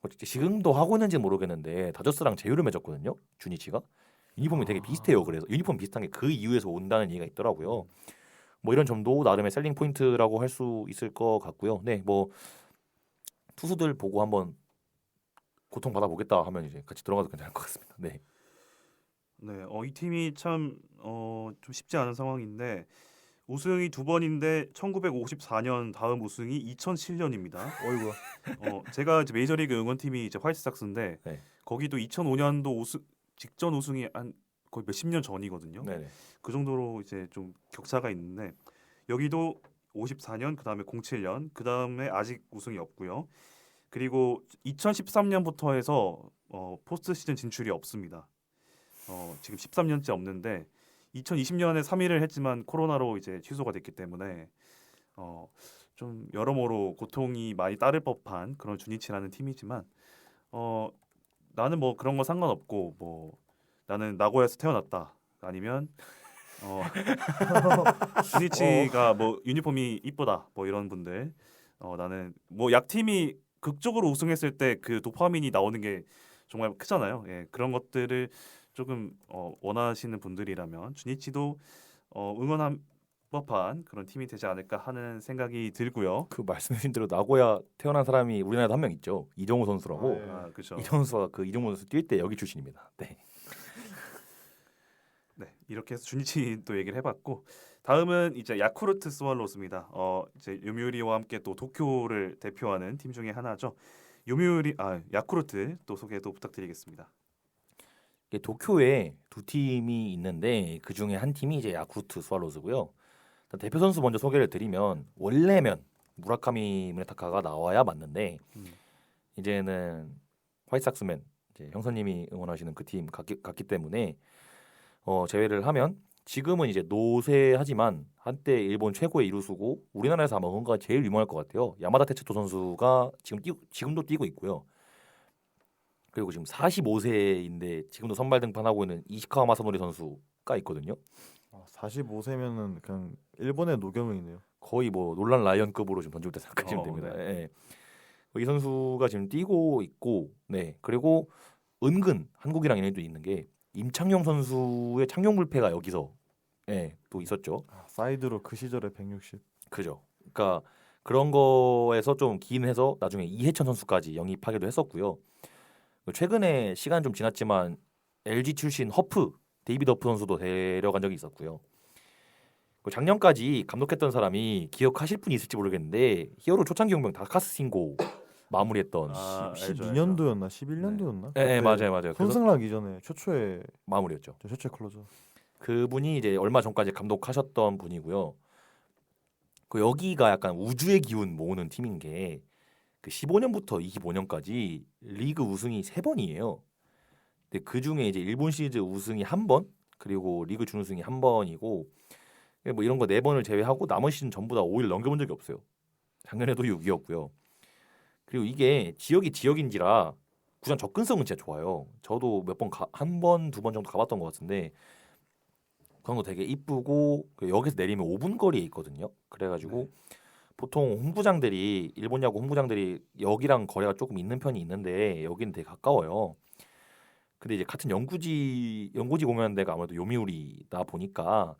뭐 지금도 하고 있는지 모르겠는데 다저스랑 제휴를 맺었거든요. 주니치가 유니폼이 되게 비슷해요. 그래서 유니폼 비슷한 게 그 이유에서 온다는 얘기가 있더라고요. 뭐 이런 점도 나름의 셀링 포인트라고 할 수 있을 것 같고요. 네, 뭐 투수들 보고 한번 고통 받아보겠다 하면 이제 같이 들어가도 괜찮을 것 같습니다. 네. 네. 이 팀이 참 좀 쉽지 않은 상황인데 우승이 2번인데 1954년 다음 우승이 2007년입니다. 어이구야. 제가 이제 메이저리그 응원팀이 이제 화이트삭스인데 네. 거기도 2005년도 직전 우승이 한 거의 몇십 년 전이거든요. 네. 그 정도로 이제 좀 격차가 있는데 여기도 54년 그다음에 07년 그다음에 아직 우승이 없고요. 그리고 2013년부터 해서 포스트 시즌 진출이 없습니다. 지금 13년째 없는데 2020년에 3위를 했지만 코로나로 이제 취소가 됐기 때문에 좀 여러모로 고통이 많이 따를 법한 그런 주니치라는 팀이지만 나는 뭐 그런 거 상관없고 뭐 나는 나고야에서 태어났다 아니면 주니치가 뭐 유니폼이 이쁘다 뭐 이런 분들 나는 뭐 약팀이 극적으로 우승했을 때 그 도파민이 나오는 게 정말 크잖아요. 예, 그런 것들을 조금 원하시는 분들이라면 주니치도 응원한 법한 그런 팀이 되지 않을까 하는 생각이 들고요. 그 말씀해주신 대로 나고야 태어난 사람이 우리나라도 한 명 있죠. 이정우 선수라고. 아, 예. 아, 그렇죠. 이정우 선수가 그 이정우 선수 뛸 때 여기 출신입니다. 네. 네, 이렇게 해서 주니치 또 얘기를 해봤고 다음은 이제 야쿠르트 스왈로우즈입니다. 이제 요미우리와 함께 또 도쿄를 대표하는 팀 중에 하나죠. 야쿠르트 또 소개도 부탁드리겠습니다. 이게 도쿄에 두 팀이 있는데 그 중에 한 팀이 이제 야쿠르트 스와로즈고요. 일단 대표 선수 먼저 소개를 드리면 원래면 무라카미 무네타카가 나와야 맞는데 음. 이제는 화이트삭스맨 이제 형사님이 응원하시는 그 팀 같기 때문에 제외를 하면 지금은 이제 노쇠하지만 한때 일본 최고의 이루수고 우리나라에서 아마 뭔가 제일 유명할 것 같아요. 야마다 테츠토 선수가 지금도 뛰고 있고요. 그리고 지금 45세인데 지금도 선발 등판하고 있는 이시카와 마사노리 선수가 있거든요. 45세면은 그냥 일본의 노경은이네요. 거의 뭐 놀란 라이언급으로 좀 던질 때 생각하시면 됩니다. 네. 예. 이 선수가 지금 뛰고 있고, 네. 그리고 은근 한국이랑 인연도 있는 게 임창용 선수의 창용 불패가 여기서 또 있었죠. 사이드로 그 시절에 160. 그죠. 그러니까 그런 거에서 좀 기인해서 나중에 이해찬 선수까지 영입하기도 했었고요. 최근에 시간 좀 지났지만 LG 출신 데이비드 허프 선수도 데려간 적이 있었고요. 작년까지 감독했던 사람이 기억하실 분이 있을지 모르겠는데 히어로 초창기 용병 다카스 싱고 마무리했던 알죠, 12년도였나 11년도였나? 네, 맞아요. 그래서 손승락 이전에 최초의 마무리였죠. 클로저. 그분이 이제 얼마 전까지 감독하셨던 분이고요. 여기가 약간 우주의 기운 모으는 팀인 게 그 15년부터 25년까지 리그 우승이 3번이에요. 근데 그 중에 이제 일본 시리즈 우승이 1번, 그리고 리그 준우승이 1번이고 뭐 이런 거 4번을 제외하고 나머지는 전부 다 5일 넘겨본 적이 없어요. 작년에도 6위였고요. 그리고 이게 지역인지라 구장 접근성은 진짜 좋아요. 저도 몇 번 한 번, 2번 정도 가봤던 것 같은데 그런 거 되게 이쁘고 여기서 내리면 5분 거리에 있거든요. 그래가지고 보통 홈구장들이 일본 야구 홈구장들이 여기랑 거리가 조금 있는 편이 있는데 여기는 되게 가까워요. 근데 이제 같은 연고지 공연하는 데가 아무래도 요미우리다 보니까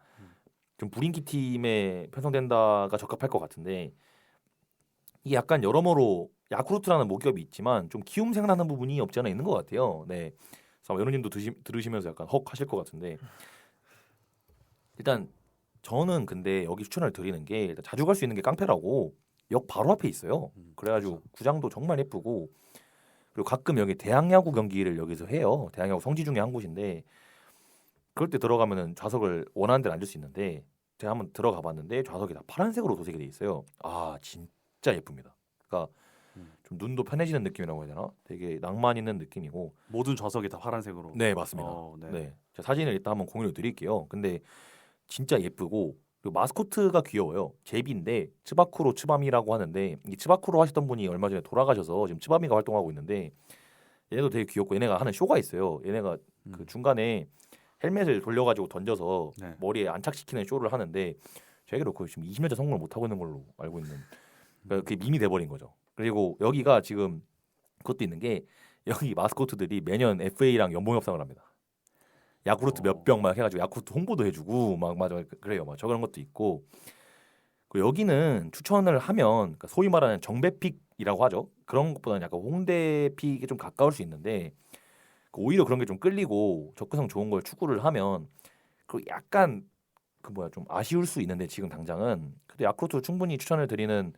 좀 불인기 팀에 편성된다가 적합할 것 같은데 이게 약간 여러모로 야쿠르트라는 모기업이 있지만 좀 기움 생각나는 부분이 없지 않아 있는 것 같아요. 네, 그래서 연우님도 들으시면서 약간 헉 하실 것 같은데 일단 저는 근데 여기 추천을 드리는 게 일단 자주 갈 수 있는 게 깡패라고 역 바로 앞에 있어요. 그래가지고 구장도 정말 예쁘고 그리고 가끔 여기 대학야구 경기를 여기서 해요. 대학야구 성지 중에 한 곳인데 그럴 때 들어가면은 좌석을 원하는 데를 앉을 수 있는데 제가 한번 들어가 봤는데 좌석이 다 파란색으로 도색이 돼 있어요. 아 진짜 예쁩니다. 그러니까 좀 눈도 편해지는 느낌이라고 해야 되나? 되게 낭만 있는 느낌이고 모든 좌석이 다 파란색으로. 네 맞습니다. 네. 네. 제가 사진을 일단 한번 공유해 드릴게요. 근데 진짜 예쁘고 그리고 마스코트가 귀여워요. 제비인데 츠바쿠로 츠바미라고 하는데 이 츠바쿠로 하셨던 분이 얼마 전에 돌아가셔서 지금 츠바미가 활동하고 있는데 얘네도 되게 귀엽고 얘네가 하는 쇼가 있어요. 얘네가 그 중간에 헬멧을 돌려가지고 던져서 네. 머리에 안착시키는 쇼를 하는데 제가 그렇고 지금 20년째 성공을 못 하고 있는 걸로 알고 있는 그러니까 그게 밈이 돼버린 거죠. 그리고 여기가 지금 그것도 있는 게 여기 마스코트들이 매년 FA랑 연봉 협상을 합니다. 야쿠르트 몇 병 막 해가지고 야쿠르트 홍보도 해주고 막 맞아 그래요. 막 저런 것도 있고 여기는 추천을 하면 그러니까 소위 말하는 정배픽이라고 하죠. 그런 것보다는 약간 홍대픽에 좀 가까울 수 있는데 오히려 그런 게 좀 끌리고 접근성 좋은 걸 추구를 하면 그 약간 좀 아쉬울 수 있는데 지금 당장은 근데 야쿠르트 충분히 추천을 드리는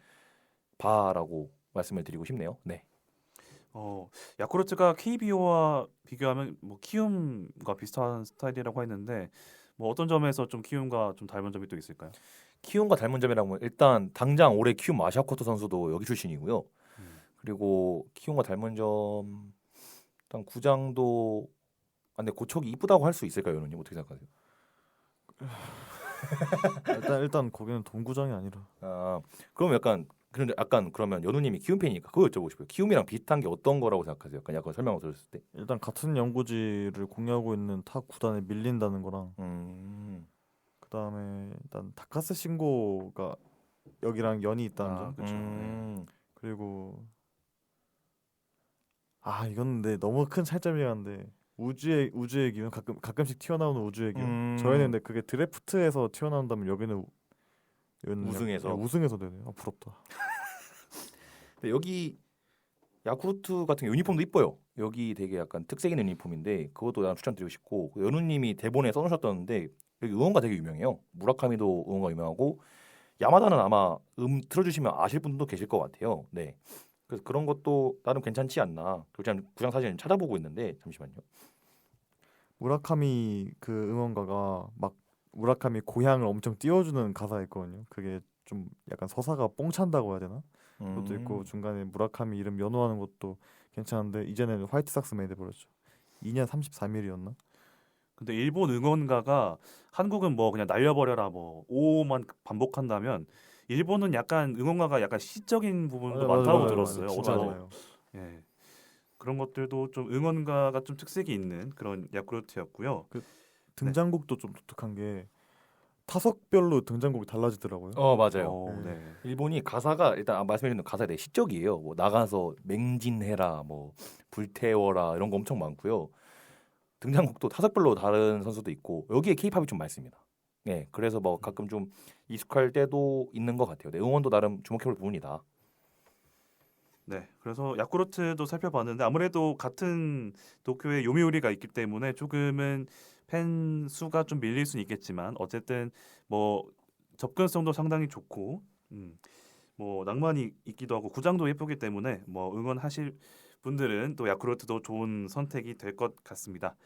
바라고 말씀을 드리고 싶네요. 네. 야쿠르트가 KBO와 비교하면 뭐 키움과 비슷한 스타일이라고 했는데 뭐 어떤 점에서 좀 키움과 좀 닮은 점이 또 있을까요? 키움과 닮은 점이라고 하면 일단 당장 올해 키움 아시아쿼터 선수도 여기 출신이고요. 그리고 키움과 닮은 점 일단 구장도 근데 고척이 이쁘다고 할 수 있을까요, 연우님 어떻게 생각하세요? 일단 거기는 동구장이 아니라 아, 그럼 약간 그러면 연우님이 키움 팬이니까 그거 여쭤보고 싶어요. 키움이랑 비슷한 게 어떤 거라고 생각하세요? 약간 설명을 들었을 때. 일단 같은 연고지를 공유하고 있는 타 구단에 밀린다는 거랑 그다음에 일단 다카스 신고가 여기랑 연이 있다는 아, 점. 그렇죠. 네. 그리고 이건 근데 너무 큰 차이점이긴 한데 우주의 기운 가끔씩 튀어나오는 우주의 기운. 저희는 근데 그게 드래프트에서 튀어나온다면 여기는 우승해서. 우승해서 되네요. 부럽다. 근데 여기 야쿠르트 같은 유니폼도 이뻐요. 여기 되게 약간 특색 있는 유니폼인데 그것도 나는 추천드리고 싶고 연우님이 대본에 써놓으셨던데 여기 응원가 되게 유명해요. 무라카미도 응원가 유명하고 야마다는 아마 틀어주시면 아실 분도 계실 것 같아요. 네. 그래서 그런 것도 나름 괜찮지 않나. 그냥 구장 사진 찾아보고 있는데 잠시만요. 무라카미 그 응원가가 막 무라카미 고향을 엄청 띄워주는 가사 있거든요. 그게 좀 약간 서사가 뽕 찬다고 해야 되나? 그것도 있고 중간에 무라카미 이름 연호하는 것도 괜찮은데 이제는 화이트삭스맨이 돼버렸죠. 2년 33일이었나? 근데 일본 응원가가 한국은 뭐 그냥 날려버려라 뭐 오만 반복한다면 일본은 약간 응원가가 약간 시적인 부분도 많다고 들었어요. 진짜 저도. 많아요. 예. 그런 것들도 좀 응원가가 좀 특색이 있는 그런 야쿠르트였고요. 등장곡도 좀 독특한 게 타석별로 등장곡이 달라지더라고요. 맞아요. 네. 일본이 가사가 일단 말씀해주는 가사가 되게 시적이에요. 뭐 나가서 맹진해라, 뭐 불태워라 이런 거 엄청 많고요. 등장곡도 타석별로 다른 선수도 있고 여기에 케이팝이 좀 많습니다. 네, 그래서 뭐 가끔 좀 익숙할 때도 있는 것 같아요. 네, 응원도 나름 주목해볼 부분이다. 네. 그래서 야쿠르트도 살펴봤는데 아무래도 같은 도쿄에 요미우리가 있기 때문에 조금은 팬 수가 좀 밀릴 수는 있겠지만 어쨌든 뭐 접근성도 상당히 좋고 뭐 낭만이 있기도 하고 구장도 예쁘기 때문에 뭐 응원하실 분들은 또 야쿠르트도 좋은 선택이 될 것 같습니다.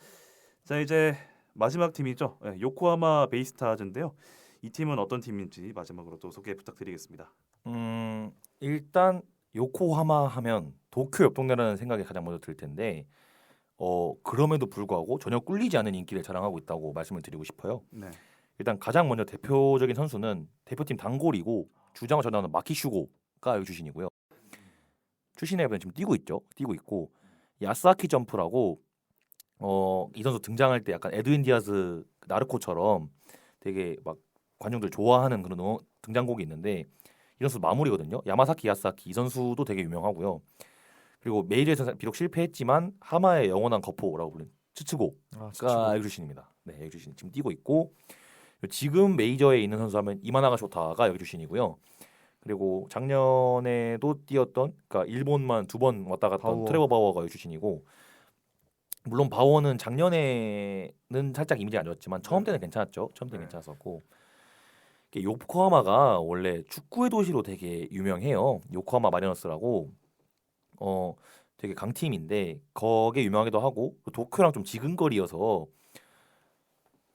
자, 이제 마지막 팀이죠. 네, 요코하마 베이스타즈인데요. 이 팀은 어떤 팀인지 마지막으로 또 소개 부탁드리겠습니다. 일단 요코하마 하면 도쿄 옆 동네라는 생각이 가장 먼저 들 텐데 그럼에도 불구하고 전혀 꿀리지 않은 인기를 자랑하고 있다고 말씀을 드리고 싶어요. 네. 일단 가장 먼저 대표적인 선수는 대표팀 단골이고 주장을 전하는 마키슈고가 여기 출신이고요. 출신의 분 지금 뛰고 있고 야스아키 점프라고 이 선수 등장할 때 약간 에드윈 디아즈 나르코처럼 되게 막 관중들 좋아하는 그런 등장곡이 있는데 이 선수 마무리거든요. 야마사키 야스아키 이 선수도 되게 유명하고요. 그리고 메이저에서 비록 실패했지만 하마의 영원한 거포라고 불리는 츠츠고가 여기 출신입니다. 네, 여기 출신 지금 뛰고 있고 지금 메이저에 있는 선수 하면 이마나가 쇼타가 여기 출신이고요. 그리고 작년에도 뛰었던 그러니까 일본만 2번 왔다 갔던 트레버 바워가 여기 출신이고 물론 바워는 작년에는 살짝 이미지가 안 좋았지만 처음 때는 괜찮았죠. 처음 때는 괜찮았었고 요코하마가 원래 축구의 도시로 되게 유명해요. 요코하마 마리너스라고 되게 강팀인데 거기에 유명하기도 하고 도쿄랑 좀 지근거리여서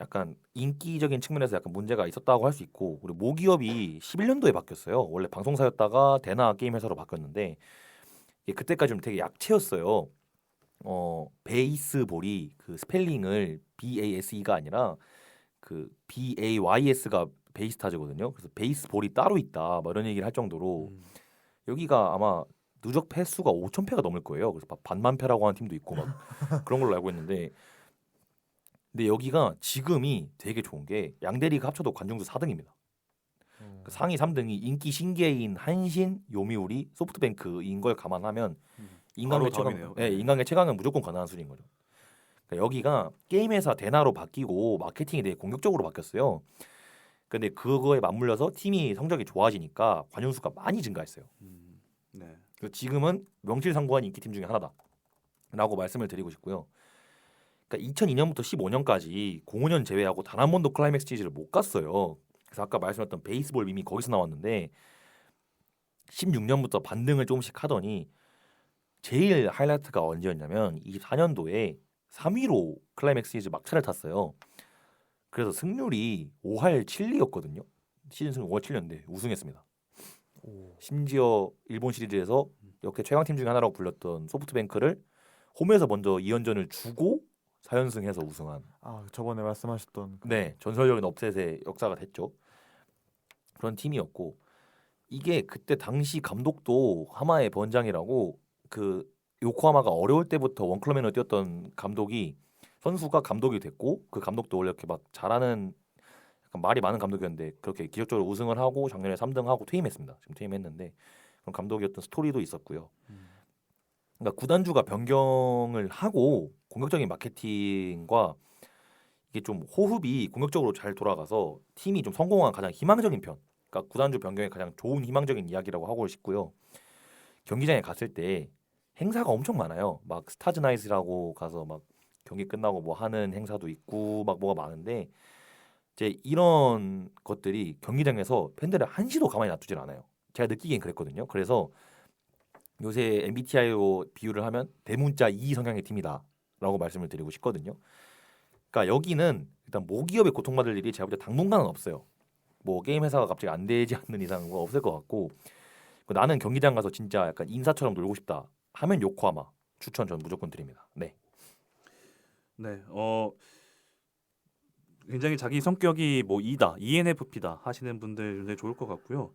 약간 인기적인 측면에서 약간 문제가 있었다고 할 수 있고 그리고 모기업이 11년도에 바뀌었어요. 원래 방송사였다가 대나 게임 회사로 바뀌었는데 그때까지 좀 되게 약체였어요. 베이스볼이 그 스펠링을 BASE가 아니라 그 BAYS가 베이스타즈거든요. 그래서 베이스볼이 따로 있다. 뭐 이런 얘기를 할 정도로 여기가 아마 누적 패수가 5,000패가 넘을 거예요. 그래서 반만패라고 하는 팀도 있고 막 그런 걸로 알고 있는데 근데 여기가 지금이 되게 좋은 게 양대 리그 합쳐도 관중수 4등입니다. 그 상위 3등이 인기 신기해인 한신, 요미우리, 소프트뱅크인 걸 감안하면 인간의 최강은 무조건 가능한 수준인 거죠. 그러니까 여기가 게임 회사 대나로 바뀌고 마케팅이 되게 공격적으로 바뀌었어요. 근데 그거에 맞물려서 팀이 성적이 좋아지니까 관중수가 많이 증가했어요. 네. 지금은 명실상부한 인기 팀 중에 하나다라고 말씀을 드리고 싶고요. 그러니까 2002년부터 15년까지 05년 제외하고 단 한 번도 클라이맥스 시리즈를 못 갔어요. 그래서 아까 말씀했던 베이스볼 밈이 거기서 나왔는데 16년부터 반등을 조금씩 하더니 제일 하이라이트가 언제였냐면 24년도에 3위로 클라이맥스 시리즈 막차를 탔어요. 그래서 승률이 5할 7리였거든요. 시즌 승률 5할 7리였는데 우승했습니다. 심지어 일본 시리즈에서 역대 최강팀 중에 하나라고 불렸던 소프트뱅크를 홈에서 먼저 2연전을 주고 4연승해서 우승한 아 저번에 말씀하셨던 네 전설적인 업셋의 역사가 됐죠. 그런 팀이었고 이게 그때 당시 감독도 하마의 번장이라고 그 요코하마가 어려울 때부터 원클럽맨으로 뛰었던 감독이 선수가 감독이 됐고 그 감독도 원래 이렇게 막 잘하는 약간 말이 많은 감독이었는데 그렇게 기적적으로 우승을 하고 작년에 3등하고 퇴임했습니다. 지금 퇴임했는데 그런 감독이었던 스토리도 있었고요. 그러니까 구단주가 변경을 하고 공격적인 마케팅과 이게 좀 호흡이 공격적으로 잘 돌아가서 팀이 좀 성공한 가장 희망적인 편. 그러니까 구단주 변경의 가장 좋은 희망적인 이야기라고 하고 싶고요. 경기장에 갔을 때 행사가 엄청 많아요. 막 스타즈 나이트라고 가서 막 경기 끝나고 뭐 하는 행사도 있고 막 뭐가 많은데 이제 이런 것들이 경기장에서 팬들을 한시도 가만히 놔두질 않아요. 제가 느끼기엔 그랬거든요. 그래서 요새 MBTI로 비유를 하면 대문자 2 성향의 팀이다라고 말씀을 드리고 싶거든요. 그러니까 여기는 일단 모기업에 고통받을 일이 제가 볼 때 당분간은 없어요. 뭐 게임 회사가 갑자기 안 되지 않는 이상 뭐 없을 것 같고 나는 경기장 가서 진짜 약간 인사처럼 놀고 싶다 하면 요코하마 추천 전 무조건 드립니다. 네. 네, 굉장히 자기 성격이 뭐 E다, ENFP다 하시는 분들 굉장히 좋을 것 같고요.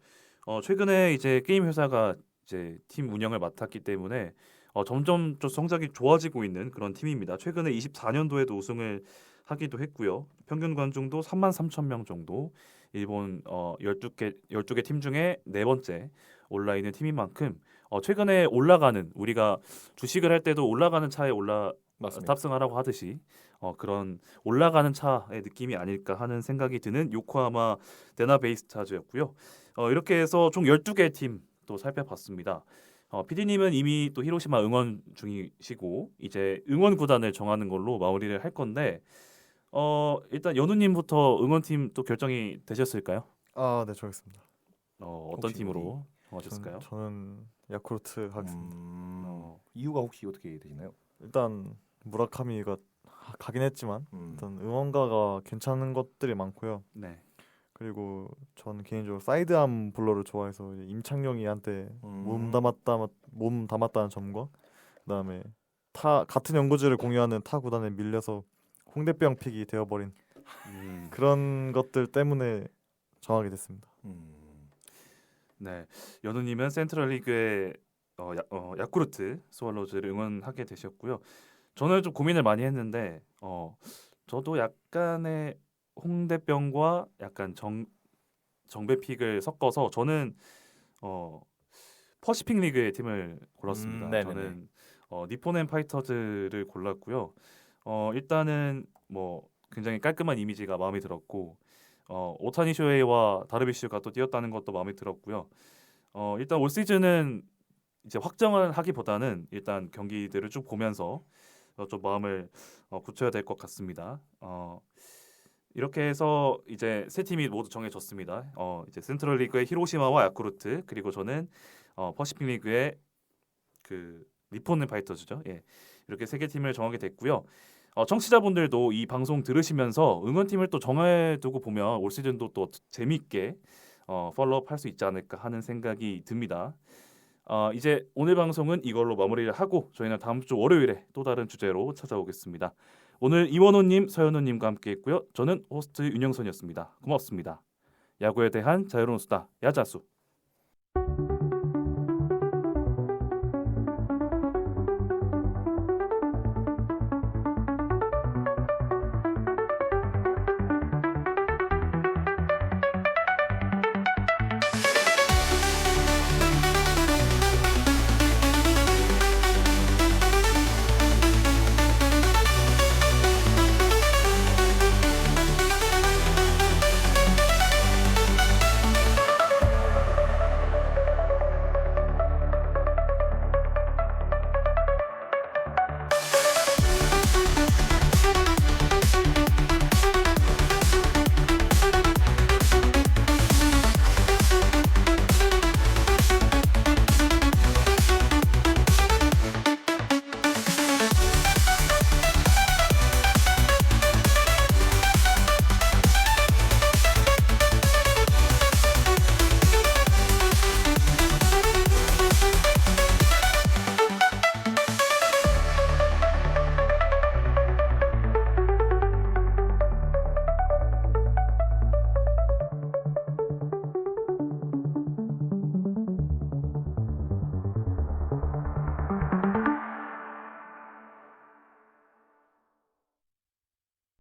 최근에 이제 게임 회사가 이제 팀 운영을 맡았기 때문에 점점 좀 성적이 좋아지고 있는 그런 팀입니다. 최근에 24년도에도 우승을 하기도 했고요. 평균 관중도 33,000명 정도. 일본 12개 팀 중에 네 번째 올라 있는 팀인 만큼 최근에 올라가는 우리가 주식을 할 때도 올라가는 차에 맞습니다. 탑승하라고 하듯이 그런 올라가는 차의 느낌이 아닐까 하는 생각이 드는 요코하마 데나 베이스타즈였고요. 이렇게 해서 총 12개 팀 또 살펴봤습니다. PD님은 이미 또 히로시마 응원 중이시고 이제 응원 구단을 정하는 걸로 마무리를 할 건데 일단 연우님부터 응원팀 또 결정이 되셨을까요? 아네 정했습니다. 어떤 혹시 팀으로 정하셨을까요? 저는 야쿠르트 하겠습니다. 이유가 혹시 어떻게 되시나요? 일단 무라카미가 가긴 했지만 일단 응원가가 괜찮은 것들이 많고요. 네. 그리고 전 개인적으로 사이드암 볼러를 좋아해서 이제 임창용이 한테 몸 담았다는 점과 그다음에 같은 연고지를 공유하는 타 구단에 밀려서 홍대병 픽이 되어버린 그런 것들 때문에 정하게 됐습니다. 네, 연우님은 센트럴리그의 야쿠르트 스와로즈를 응원하게 되셨고요. 저는 좀 고민을 많이 했는데 저도 약간의 홍대병과 약간 정배픽을 섞어서 저는 퍼시픽 리그의 팀을 골랐습니다. 저는 니포넨 파이터즈를 골랐고요. 일단은 뭐 굉장히 깔끔한 이미지가 마음에 들었고 오타니 쇼헤이와 다르비슈가 또 뛰었다는 것도 마음에 들었고요. 일단 올 시즌은 이제 확정을 하기보다는 일단 경기들을 쭉 보면서 좀 마음을 굳혀야 될 것 같습니다. 이렇게 해서 이제 세 팀이 모두 정해졌습니다. 이제 센트럴 리그의 히로시마와 야쿠르트 그리고 저는 퍼시픽 리그의 그 니포넨 파이터즈죠. 예. 이렇게 세 개 팀을 정하게 됐고요. 청취자분들도 이 방송 들으시면서 응원팀을 또 정해두고 보면 올 시즌도 또 재미있게 팔로우업 할 수 있지 않을까 하는 생각이 듭니다. 이제 오늘 방송은 이걸로 마무리를 하고 저희는 다음 주 월요일에 또 다른 주제로 찾아오겠습니다. 오늘 이원호님, 서현우님과 함께했고요. 저는 호스트 윤영선이었습니다. 고맙습니다. 야구에 대한 자유로운 수다 야자수.